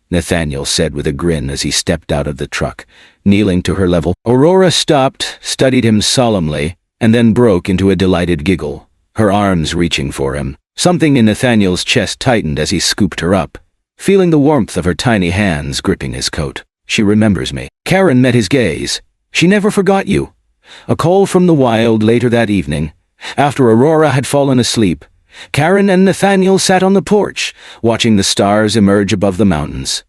Nathaniel said with a grin as he stepped out of the truck, kneeling to her level. Aurora stopped, studied him solemnly, and then broke into a delighted giggle, her arms reaching for him. Something in Nathaniel's chest tightened as he scooped her up, feeling the warmth of her tiny hands gripping his coat. "She remembers me." Karen met his gaze. "She never forgot you." A call from the wild later that evening. After Aurora had fallen asleep, Karen and Nathaniel sat on the porch, watching the stars emerge above the mountains.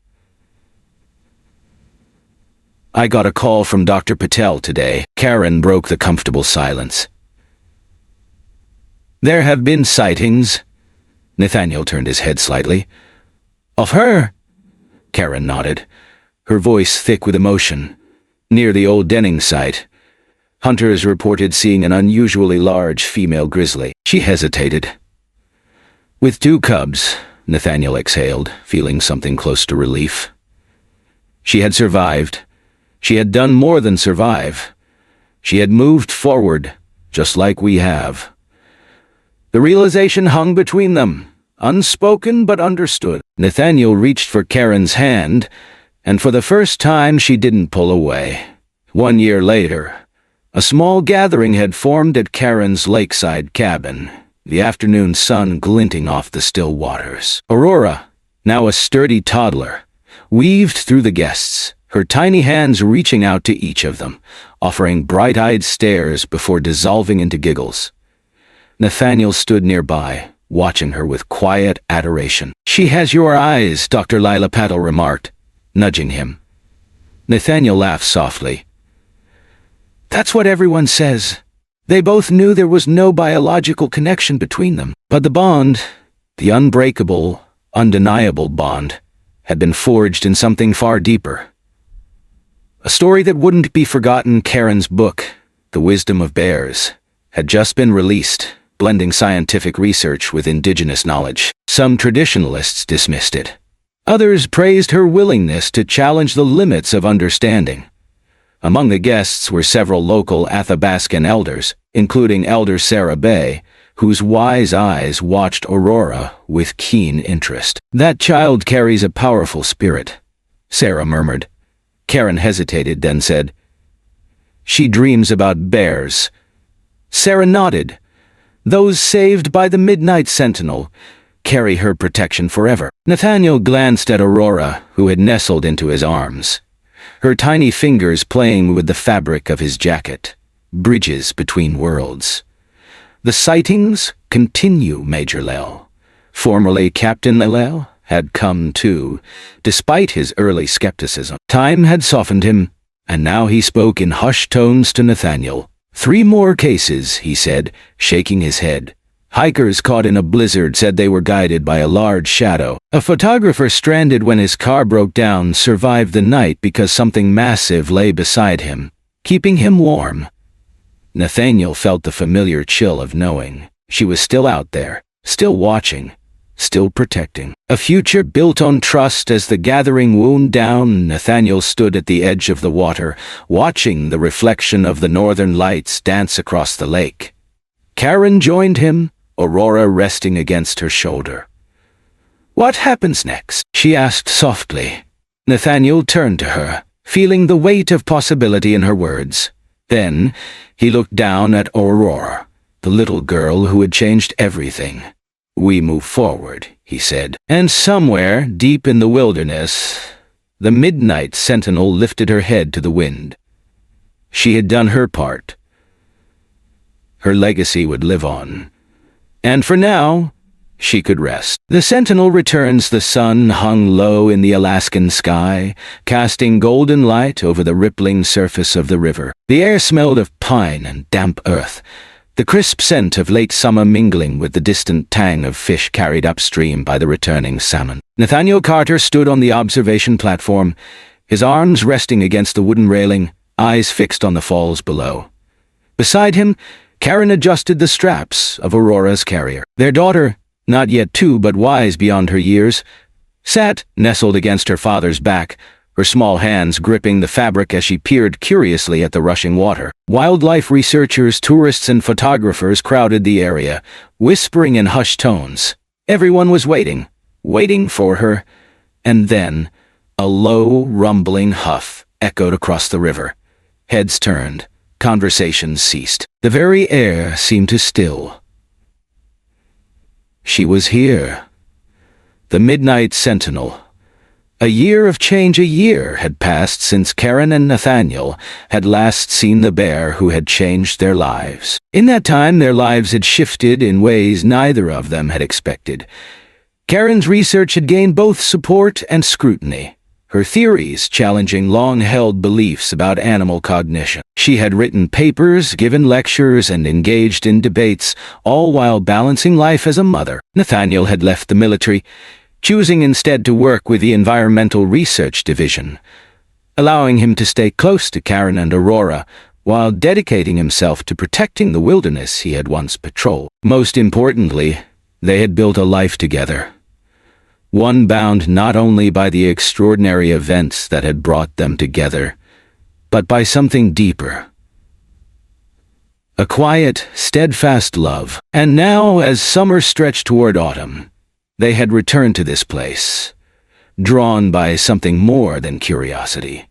"I got a call from Dr. Patel today." Karen broke the comfortable silence. "There have been sightings." Nathaniel turned his head slightly. "Of her?" Karen nodded, her voice thick with emotion. "Near the old Denning site, hunters reported seeing an unusually large female grizzly." She hesitated. "With 2 cubs," Nathaniel exhaled, feeling something close to relief. She had survived. She had done more than survive. She had moved forward, just like we have. The realization hung between them, unspoken but understood. Nathaniel reached for Karen's hand, and for the first time she didn't pull away. 1 year later, a small gathering had formed at Karen's lakeside cabin, the afternoon sun glinting off the still waters. Aurora, now a sturdy toddler, weaved through the guests, her tiny hands reaching out to each of them, offering bright-eyed stares before dissolving into giggles. Nathaniel stood nearby, watching her with quiet adoration. "She has your eyes," Dr. Lila Patel remarked, nudging him. Nathaniel laughed softly. "That's what everyone says." They both knew there was no biological connection between them, but the bond, the unbreakable, undeniable bond, had been forged in something far deeper. A story that wouldn't be forgotten. Karen's book, The Wisdom of Bears, had just been released, blending scientific research with indigenous knowledge. Some traditionalists dismissed it. Others praised her willingness to challenge the limits of understanding. Among the guests were several local Athabascan elders, including Elder Sarah Bay, whose wise eyes watched Aurora with keen interest. "That child carries a powerful spirit," Sarah murmured. Karen hesitated, then said, "She dreams about bears." Sarah nodded. "Those saved by the Midnight Sentinel carry her protection forever." Nathaniel glanced at Aurora, who had nestled into his arms, her tiny fingers playing with the fabric of his jacket, bridges between worlds. "The sightings continue, Major Lel." Formerly Captain Lel had come too, despite his early skepticism. Time had softened him, and now he spoke in hushed tones to Nathaniel. "3 more cases," he said, shaking his head. "Hikers caught in a blizzard said they were guided by a large shadow. A photographer stranded when his car broke down survived the night because something massive lay beside him, keeping him warm." Nathaniel felt the familiar chill of knowing she was still out there, still watching, still protecting. A future built on trust. As the gathering wound down, Nathaniel stood at the edge of the water, watching the reflection of the northern lights dance across the lake. Karen joined him, Aurora resting against her shoulder. "What happens next?" she asked softly. Nathaniel turned to her, feeling the weight of possibility in her words. Then he looked down at Aurora, the little girl who had changed everything. "We move forward," he said. And somewhere, deep in the wilderness, the Midnight Sentinel lifted her head to the wind. She had done her part. Her legacy would live on. And for now, she could rest. The Sentinel returns. The sun hung low in the Alaskan sky, casting golden light over the rippling surface of the river. The air smelled of pine and damp earth, the crisp scent of late summer mingling with the distant tang of fish carried upstream by the returning salmon. Nathaniel Carter stood on the observation platform, his arms resting against the wooden railing, eyes fixed on the falls below. Beside him, Karen adjusted the straps of Aurora's carrier. Their daughter, not yet 2 but wise beyond her years, sat, nestled against her father's back, her small hands gripping the fabric as she peered curiously at the rushing water. Wildlife researchers, tourists, and photographers crowded the area, whispering in hushed tones. Everyone was waiting for her, and then a low, rumbling huff echoed across the river. Heads turned, conversations ceased. The very air seemed to still. She was here. The Midnight Sentinel. A year of change, a year had passed since Karen and Nathaniel had last seen the bear who had changed their lives. In that time, their lives had shifted in ways neither of them had expected. Karen's research had gained both support and scrutiny, her theories challenging long-held beliefs about animal cognition. She had written papers, given lectures, and engaged in debates, all while balancing life as a mother. Nathaniel had left the military, choosing instead to work with the Environmental Research Division, allowing him to stay close to Karen and Aurora while dedicating himself to protecting the wilderness he had once patrolled. Most importantly, they had built a life together, one bound not only by the extraordinary events that had brought them together, but by something deeper. A quiet, steadfast love. And now, as summer stretched toward autumn, they had returned to this place, drawn by something more than curiosity.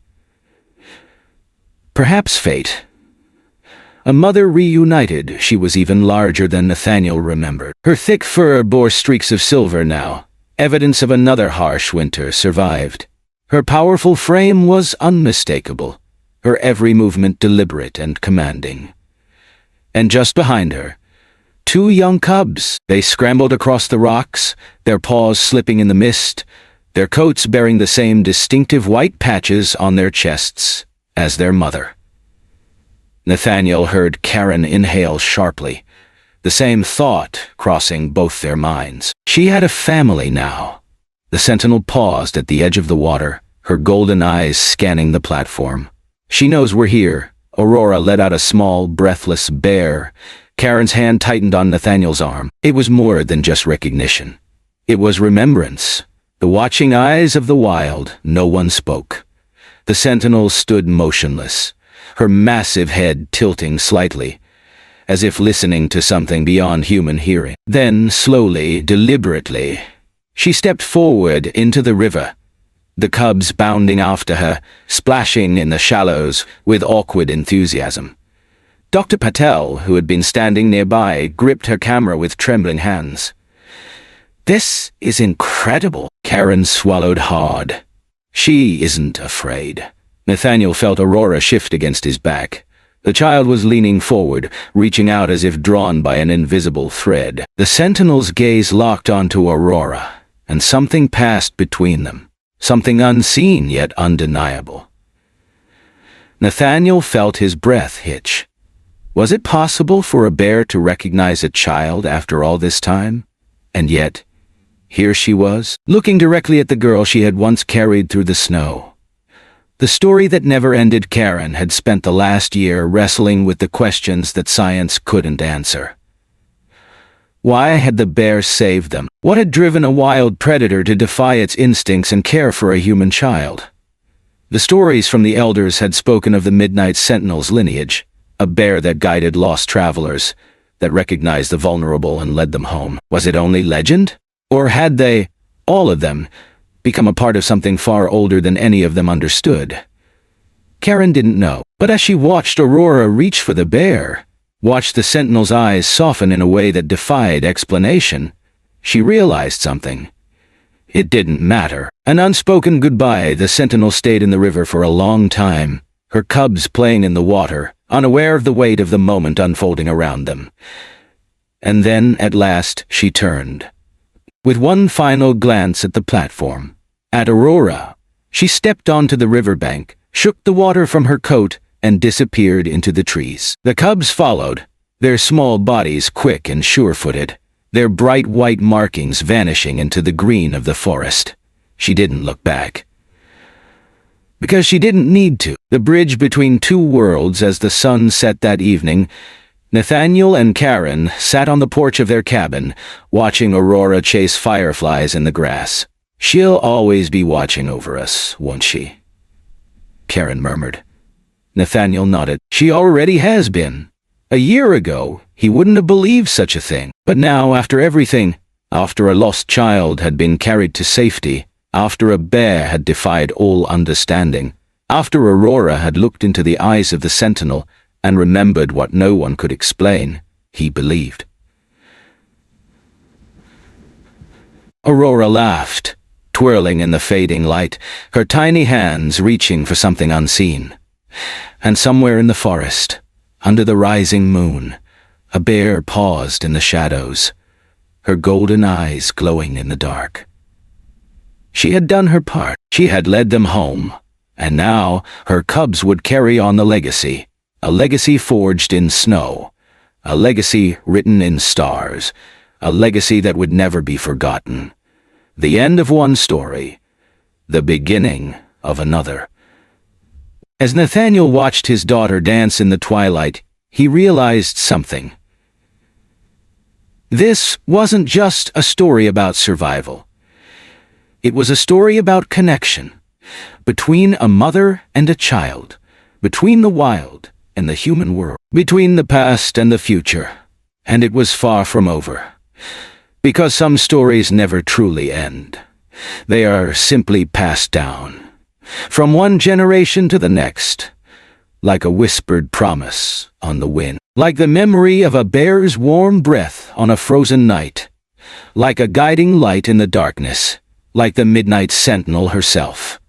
Perhaps fate. A mother reunited. She was even larger than Nathaniel remembered. Her thick fur bore streaks of silver now, evidence of another harsh winter survived. Her powerful frame was unmistakable, her every movement deliberate and commanding. And just behind her, two young cubs. They scrambled across the rocks, their paws slipping in the mist, their coats bearing the same distinctive white patches on their chests as their mother. Nathaniel heard Karen inhale sharply, the same thought crossing both their minds. She had a family now. The sentinel paused at the edge of the water, her golden eyes scanning the platform. She knows we're here. Aurora let out a small, breathless bear. Karen's hand tightened on Nathaniel's arm. It was more than just recognition. It was remembrance. The watching eyes of the wild. No one spoke. The sentinel stood motionless, her massive head tilting slightly, as if listening to something beyond human hearing. Then, slowly, deliberately, she stepped forward into the river, the cubs bounding after her, splashing in the shallows with awkward enthusiasm. Dr. Patel, who had been standing nearby, gripped her camera with trembling hands. "This is incredible." Karen swallowed hard. She isn't afraid. Nathaniel felt Aurora shift against his back. The child was leaning forward, reaching out as if drawn by an invisible thread. The sentinel's gaze locked onto Aurora, and something passed between them. Something unseen yet undeniable. Nathaniel felt his breath hitch. Was it possible for a bear to recognize a child after all this time? And yet, here she was, looking directly at the girl she had once carried through the snow. The story that never ended. Karen had spent the last year wrestling with the questions that science couldn't answer. Why had the bear saved them? What had driven a wild predator to defy its instincts and care for a human child? The stories from the elders had spoken of the Midnight Sentinel's lineage, a bear that guided lost travelers, that recognized the vulnerable and led them home. Was it only legend? Or had they, all of them, become a part of something far older than any of them understood? Karen didn't know, but as she watched Aurora reach for the bear, watched the sentinel's eyes soften in a way that defied explanation, she realized something. It didn't matter. An unspoken goodbye. The sentinel stayed in the river for a long time, her cubs playing in the water, unaware of the weight of the moment unfolding around them. And then, at last, she turned. With one final glance at the platform, at Aurora, she stepped onto the riverbank, shook the water from her coat, and disappeared into the trees. The cubs followed, their small bodies quick and sure-footed, their bright white markings vanishing into the green of the forest. She didn't look back. Because she didn't need to. The bridge between two worlds. As the sun set that evening, Nathaniel and Karen sat on the porch of their cabin, watching Aurora chase fireflies in the grass. She'll always be watching over us, won't she? Karen murmured. Nathaniel nodded. She already has been. A year ago, he wouldn't have believed such a thing. But now, after everything, after a lost child had been carried to safety, after a bear had defied all understanding, after Aurora had looked into the eyes of the sentinel and remembered what no one could explain, he believed. Aurora laughed, twirling in the fading light, her tiny hands reaching for something unseen. And somewhere in the forest, under the rising moon, a bear paused in the shadows, her golden eyes glowing in the dark. She had done her part. She had led them home, and now her cubs would carry on the legacy, a legacy forged in snow, a legacy written in stars, a legacy that would never be forgotten. The end of one story, the beginning of another. As Nathaniel watched his daughter dance in the twilight, he realized something. This wasn't just a story about survival. It was a story about connection, between a mother and a child, between the wild and the human world, between the past and the future. And it was far from over. Because some stories never truly end. They are simply passed down, from one generation to the next, like a whispered promise on the wind, like the memory of a bear's warm breath on a frozen night, like a guiding light in the darkness, like the midnight sentinel herself,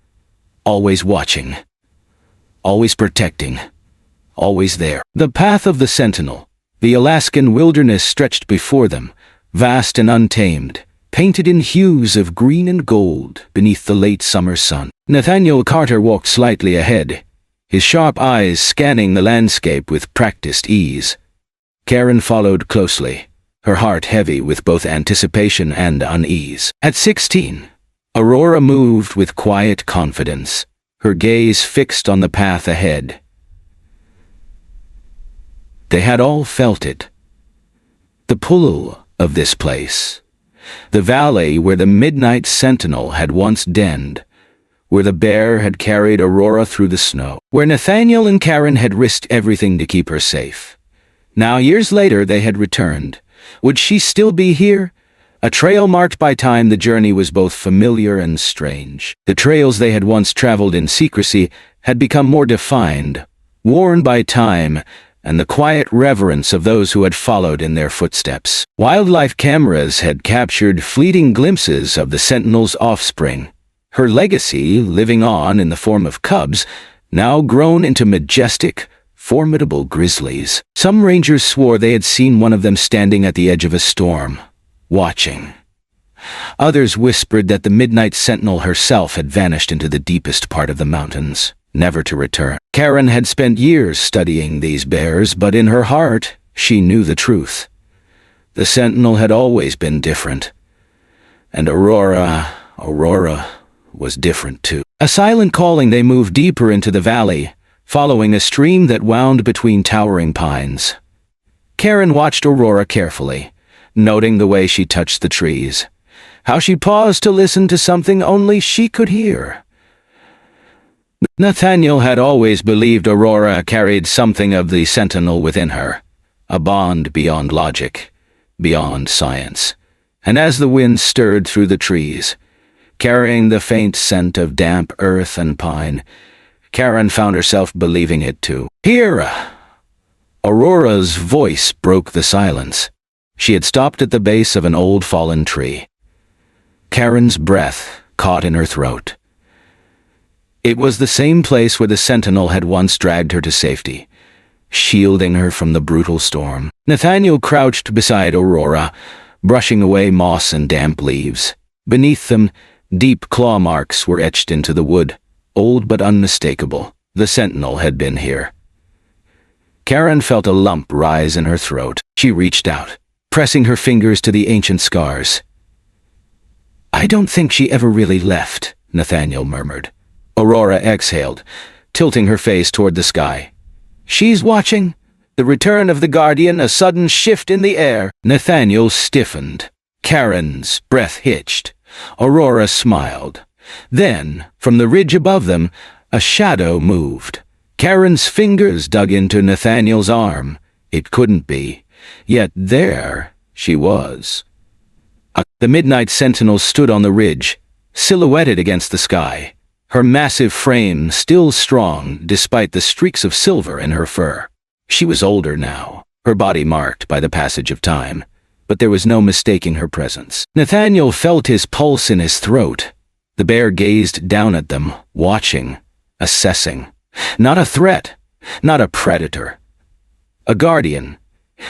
always watching, always protecting, always there. The path of the sentinel, the Alaskan wilderness stretched before them, vast and untamed, painted in hues of green and gold beneath the late summer sun. Nathaniel Carter walked slightly ahead, his sharp eyes scanning the landscape with practiced ease. Karen followed closely, her heart heavy with both anticipation and unease. At 16, Aurora moved with quiet confidence, her gaze fixed on the path ahead. They had all felt it. The pull of this place. The valley where the midnight sentinel had once denned, where the bear had carried Aurora through the snow, where Nathaniel and Karen had risked everything to keep her safe. Now, years later, they had returned. Would she still be here? A trail marked by time. The journey was both familiar and strange. The trails they had once traveled in secrecy had become more defined, worn by time, and the quiet reverence of those who had followed in their footsteps. Wildlife cameras had captured fleeting glimpses of the sentinel's offspring, her legacy living on in the form of cubs, now grown into majestic, formidable grizzlies. Some rangers swore they had seen one of them standing at the edge of a storm, watching. Others whispered that the midnight sentinel herself had vanished into the deepest part of the mountains, never to return. Karen had spent years studying these bears, but in her heart, she knew the truth. The sentinel had always been different. And Aurora was different too. A silent calling, they moved deeper into the valley, following a stream that wound between towering pines. Karen watched Aurora carefully, noting the way she touched the trees, how she paused to listen to something only she could hear. Nathaniel had always believed Aurora carried something of the sentinel within her, a bond beyond logic, beyond science. And as the wind stirred through the trees, carrying the faint scent of damp earth and pine, Karen found herself believing it too. "Here!" Aurora's voice broke the silence. She had stopped at the base of an old fallen tree. Karen's breath caught in her throat. It was the same place where the sentinel had once dragged her to safety, shielding her from the brutal storm. Nathaniel crouched beside Aurora, brushing away moss and damp leaves. Beneath them, deep claw marks were etched into the wood, old but unmistakable. The sentinel had been here. Karen felt a lump rise in her throat. She reached out, pressing her fingers to the ancient scars. "I don't think she ever really left," Nathaniel murmured. Aurora exhaled, tilting her face toward the sky. "She's watching. The return of the guardian, a sudden shift in the air." Nathaniel stiffened. Karen's breath hitched. Aurora smiled. Then, from the ridge above them, A shadow moved. Karen's fingers dug into Nathaniel's arm. It couldn't be. Yet there she was. The Midnight Sentinel stood on the ridge, silhouetted against the sky, her massive frame still strong despite the streaks of silver in her fur. She was older now, her body marked by the passage of time, but there was no mistaking her presence. Nathaniel felt his pulse in his throat. The bear gazed down at them, watching, assessing. Not a threat, not a predator. A guardian.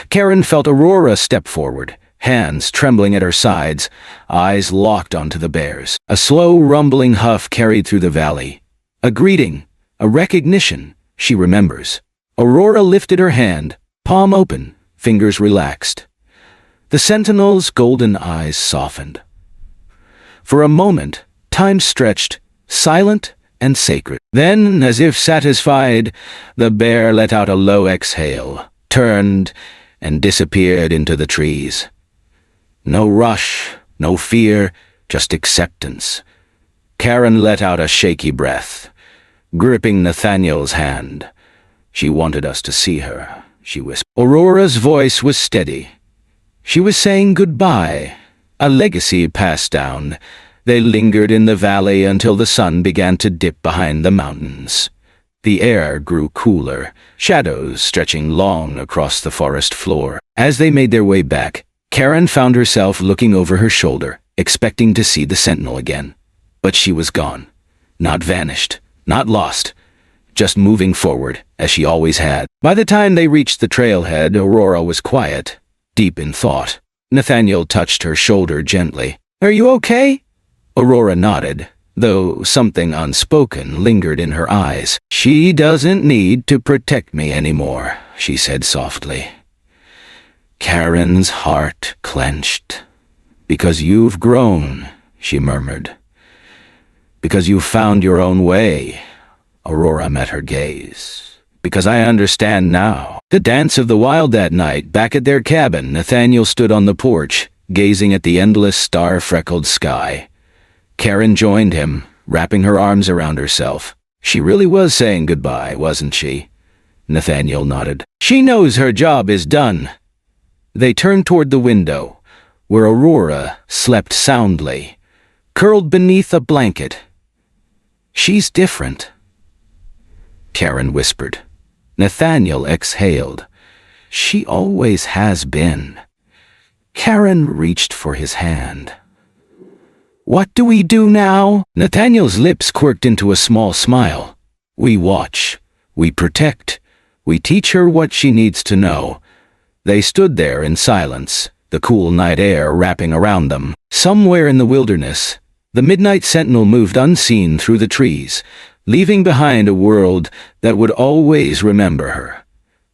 Karen felt Aurora step forward, hands trembling at her sides, eyes locked onto the bear's. A slow rumbling huff carried through the valley. A greeting, a recognition, she remembers. Aurora lifted her hand, palm open, fingers relaxed. The sentinel's golden eyes softened. For a moment, time stretched, silent and sacred. Then, as if satisfied, the bear let out a low exhale, turned, and disappeared into the trees. No rush, no fear, just acceptance. Karen let out a shaky breath, gripping Nathaniel's hand. She wanted us to see her, she whispered. Aurora's voice was steady. She was saying goodbye, a legacy passed down. They lingered in the valley until the sun began to dip behind the mountains. The air grew cooler, shadows stretching long across the forest floor. As they made their way back, Karen found herself looking over her shoulder, expecting to see the sentinel again. But she was gone. Not vanished, not lost, just moving forward, as she always had. By the time they reached the trailhead, Aurora was quiet, deep in thought. Nathaniel touched her shoulder gently. "Are you okay?" Aurora nodded, though something unspoken lingered in her eyes. "She doesn't need to protect me anymore," she said softly. Karen's heart clenched. "Because you've grown," she murmured. "Because you've found your own way." Aurora met her gaze. "Because I understand now." The dance of the wild that night, back at their cabin, Nathaniel stood on the porch, gazing at the endless star-freckled sky. Karen joined him, wrapping her arms around herself. She really was saying goodbye, wasn't she? Nathaniel nodded. "She knows her job is done." They turned toward the window, where Aurora slept soundly, curled beneath a blanket. "She's different," Karen whispered. Nathaniel exhaled. "She always has been." Karen reached for his hand. "What do we do now?" Nathaniel's lips quirked into a small smile. "We watch. We protect. We teach her what she needs to know." They stood there in silence, the cool night air wrapping around them. Somewhere in the wilderness, the Midnight Sentinel moved unseen through the trees, leaving behind a world that would always remember her.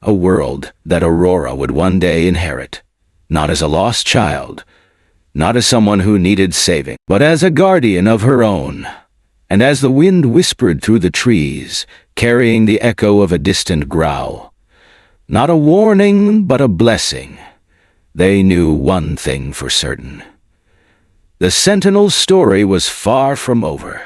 A world that Aurora would one day inherit, not as a lost child, not as someone who needed saving, but as a guardian of her own. And as the wind whispered through the trees, carrying the echo of a distant growl, not a warning, but a blessing, they knew one thing for certain. The Sentinel's story was far from over.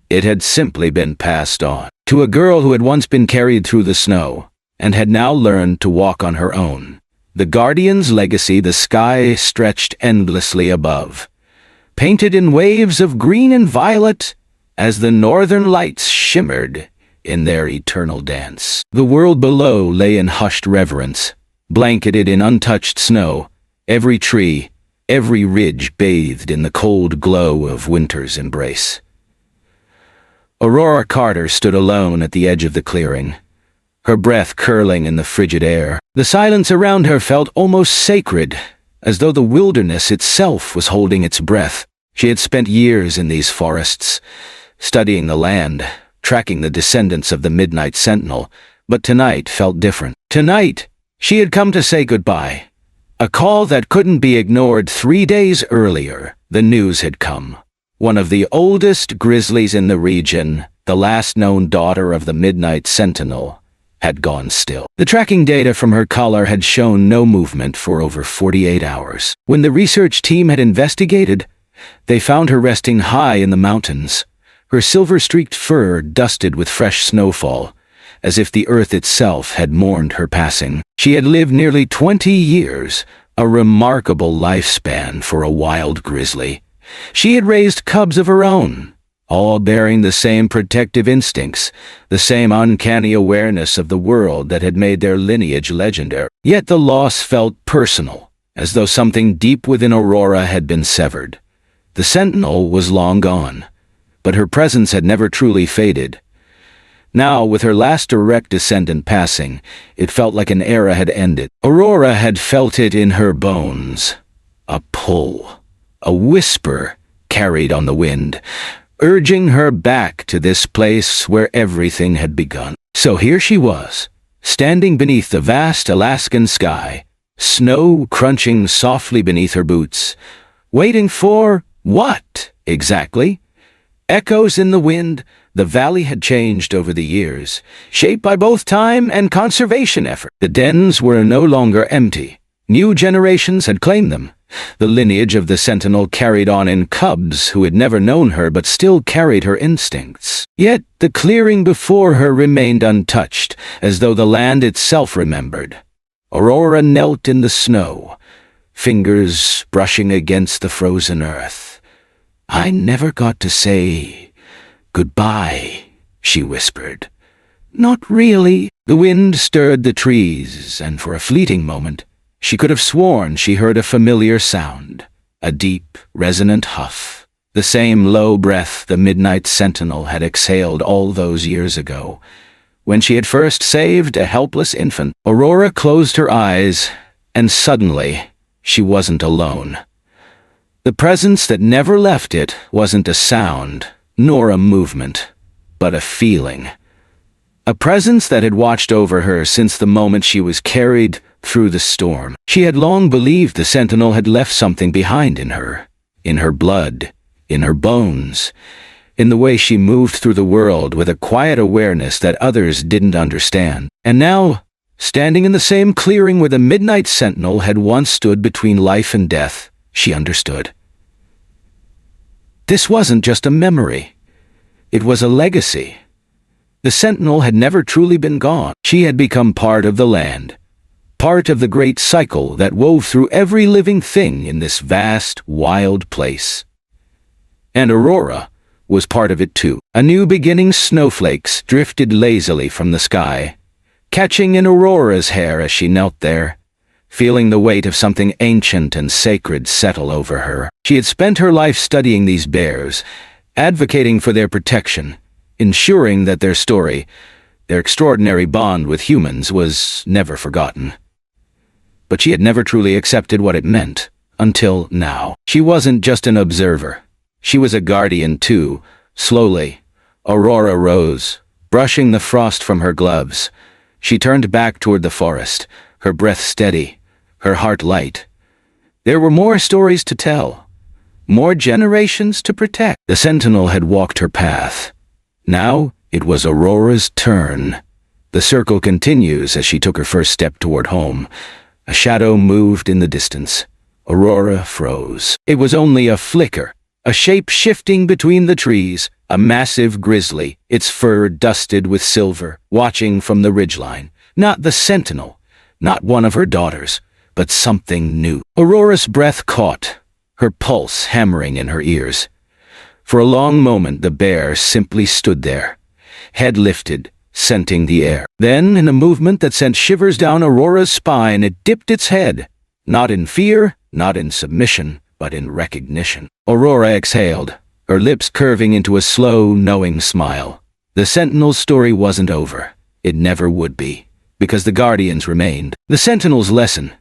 It had simply been passed on to a girl who had once been carried through the snow and had now learned to walk on her own. The Guardian's legacy, the sky stretched endlessly above, painted in waves of green and violet as the northern lights shimmered in their eternal dance. The world below lay in hushed reverence, blanketed in untouched snow, every tree, every ridge bathed in the cold glow of winter's embrace. Aurora Carter stood alone at the edge of the clearing, her breath curling in the frigid air. The silence around her felt almost sacred, as though the wilderness itself was holding its breath. She had spent years in these forests, studying the land, tracking the descendants of the Midnight Sentinel, but tonight felt different. Tonight, she had come to say goodbye. A call that couldn't be ignored. 3 days earlier, the news had come. One of the oldest grizzlies in the region, the last known daughter of the Midnight Sentinel, had gone still. The tracking data from her collar had shown no movement for over 48 hours. When the research team had investigated, they found her resting high in the mountains, her silver-streaked fur dusted with fresh snowfall, as if the earth itself had mourned her passing. She had lived nearly 20 years, a remarkable lifespan for a wild grizzly. She had raised cubs of her own, all bearing the same protective instincts, the same uncanny awareness of the world that had made their lineage legendary. Yet the loss felt personal, as though something deep within Aurora had been severed. The sentinel was long gone, but her presence had never truly faded. Now, with her last direct descendant passing, it felt like an era had ended. Aurora had felt it in her bones. A pull, a whisper carried on the wind, urging her back to this place where everything had begun. So here she was, standing beneath the vast Alaskan sky, snow crunching softly beneath her boots, waiting for what, exactly? Echoes in the wind. The valley had changed over the years, shaped by both time and conservation effort. The dens were no longer empty. New generations had claimed them. The lineage of the sentinel carried on in cubs who had never known her but still carried her instincts. Yet the clearing before her remained untouched, as though the land itself remembered. Aurora knelt in the snow, fingers brushing against the frozen earth. "I never got to say goodbye," she whispered. "Not really." The wind stirred the trees, and for a fleeting moment, she could have sworn she heard a familiar sound, a deep, resonant huff, the same low breath the midnight sentinel had exhaled all those years ago, when she had first saved a helpless infant. Aurora closed her eyes, and suddenly, she wasn't alone. The presence that never left it wasn't a sound, nor a movement, but a feeling. A presence that had watched over her since the moment she was carried through the storm. She had long believed the sentinel had left something behind in her blood, in her bones, in the way she moved through the world with a quiet awareness that others didn't understand. And now, standing in the same clearing where the midnight sentinel had once stood between life and death, she understood. This wasn't just a memory. It was a legacy. The sentinel had never truly been gone. She had become part of the land, part of the great cycle that wove through every living thing in this vast, wild place. And Aurora was part of it too. A new beginning. Snowflakes drifted lazily from the sky, catching in Aurora's hair as she knelt there, feeling the weight of something ancient and sacred settle over her. She had spent her life studying these bears, advocating for their protection, ensuring that their story, their extraordinary bond with humans, was never forgotten. But she had never truly accepted what it meant, until now. She wasn't just an observer. She was a guardian too. Slowly, Aurora rose, brushing the frost from her gloves. She turned back toward the forest, her breath steady, her heart light. There were more stories to tell, more generations to protect. The sentinel had walked her path. Now it was Aurora's turn. The circle continues as she took her first step toward home. A shadow moved in the distance. Aurora froze. It was only a flicker, a shape shifting between the trees, a massive grizzly, its fur dusted with silver, watching from the ridgeline. Not the sentinel, not one of her daughters, but something new. Aurora's breath caught, her pulse hammering in her ears. For a long moment the bear simply stood there, head lifted, scenting the air. Then, in a movement that sent shivers down Aurora's spine, it dipped its head, not in fear, not in submission, but in recognition. Aurora exhaled, her lips curving into a slow, knowing smile. The sentinel's story wasn't over. It never would be, because the guardians remained. The sentinel's lesson: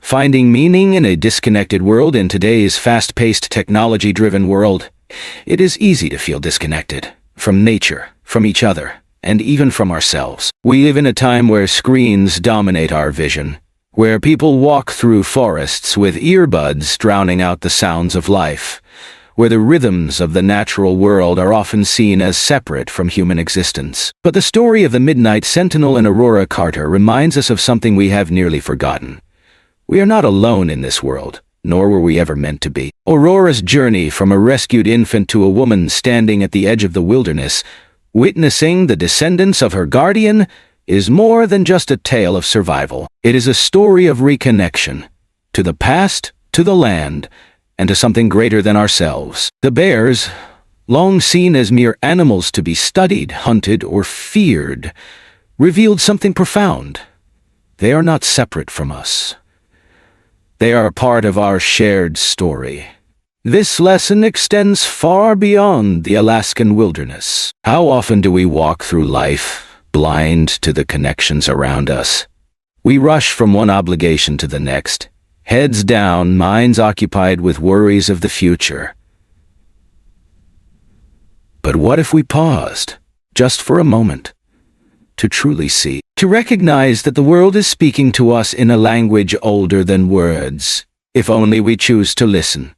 finding meaning in a disconnected world. In today's fast-paced, technology-driven world, it is easy to feel disconnected from nature, from each other, and even from ourselves. We live in a time where screens dominate our vision, where people walk through forests with earbuds drowning out the sounds of life, where the rhythms of the natural world are often seen as separate from human existence. But the story of the Midnight Sentinel and Aurora Carter reminds us of something we have nearly forgotten. We are not alone in this world. nor were we ever meant to be. Aurora's journey from a rescued infant to a woman standing at the edge of the wilderness, witnessing the descendants of her guardian, is more than just a tale of survival. It is a story of reconnection, to the past, to the land, and to something greater than ourselves. The bears, long seen as mere animals to be studied, hunted, or feared, revealed something profound. They are not separate from us. They are a part of our shared story. This lesson extends far beyond the Alaskan wilderness. How often do we walk through life, blind to the connections around us? We rush from one obligation to the next, heads down, minds occupied with worries of the future. But what if we paused, just for a moment, to truly see, to recognize that the world is speaking to us in a language older than words, if only we choose to listen?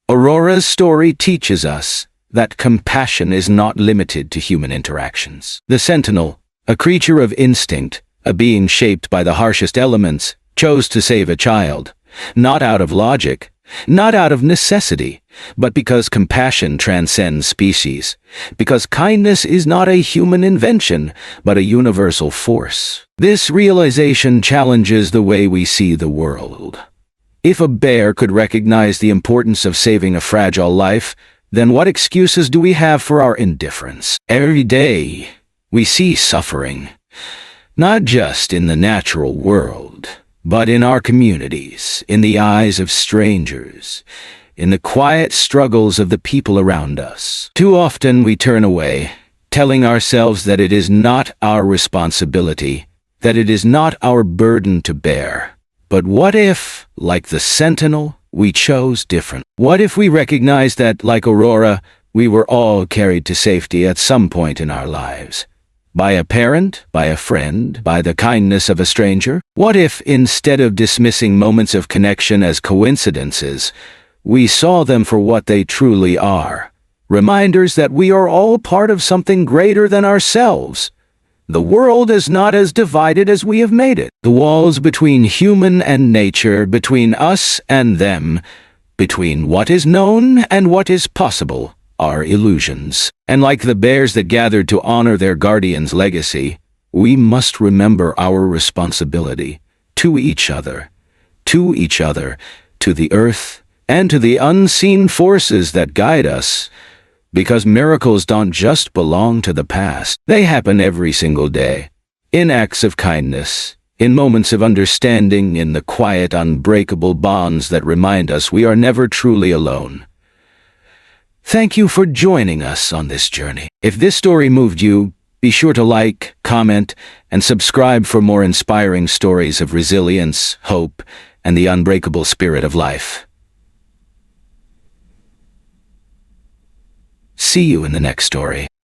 Aurora's story teaches us that compassion is not limited to human interactions. The sentinel, a creature of instinct, a being shaped by the harshest elements, chose to save a child, not out of logic, not out of necessity, but because compassion transcends species, because kindness is not a human invention, but a universal force. This realization challenges the way we see the world. If a bear could recognize the importance of saving a fragile life, then what excuses do we have for our indifference? Every day, we see suffering, not just in the natural world, but in our communities, in the eyes of strangers, in the quiet struggles of the people around us. Too often we turn away, telling ourselves that it is not our responsibility, that it is not our burden to bear. But what if, like the sentinel, we chose different? What if we recognized that, like Aurora, we were all carried to safety at some point in our lives? By a parent, by a friend, by the kindness of a stranger? What if, instead of dismissing moments of connection as coincidences, we saw them for what they truly are? Reminders that we are all part of something greater than ourselves. The world is not as divided as we have made it. The walls between human and nature, between us and them, between what is known and what is possible, are illusions. And like the bears that gathered to honor their guardian's legacy, we must remember our responsibility to each other, to the earth, and to the unseen forces that guide us. Because miracles don't just belong to the past. They happen every single day, in acts of kindness, in moments of understanding, in the quiet, unbreakable bonds that remind us we are never truly alone. Thank you for joining us on this journey. If this story moved you, be sure to like, comment, and subscribe for more inspiring stories of resilience, hope, and the unbreakable spirit of life. See you in the next story.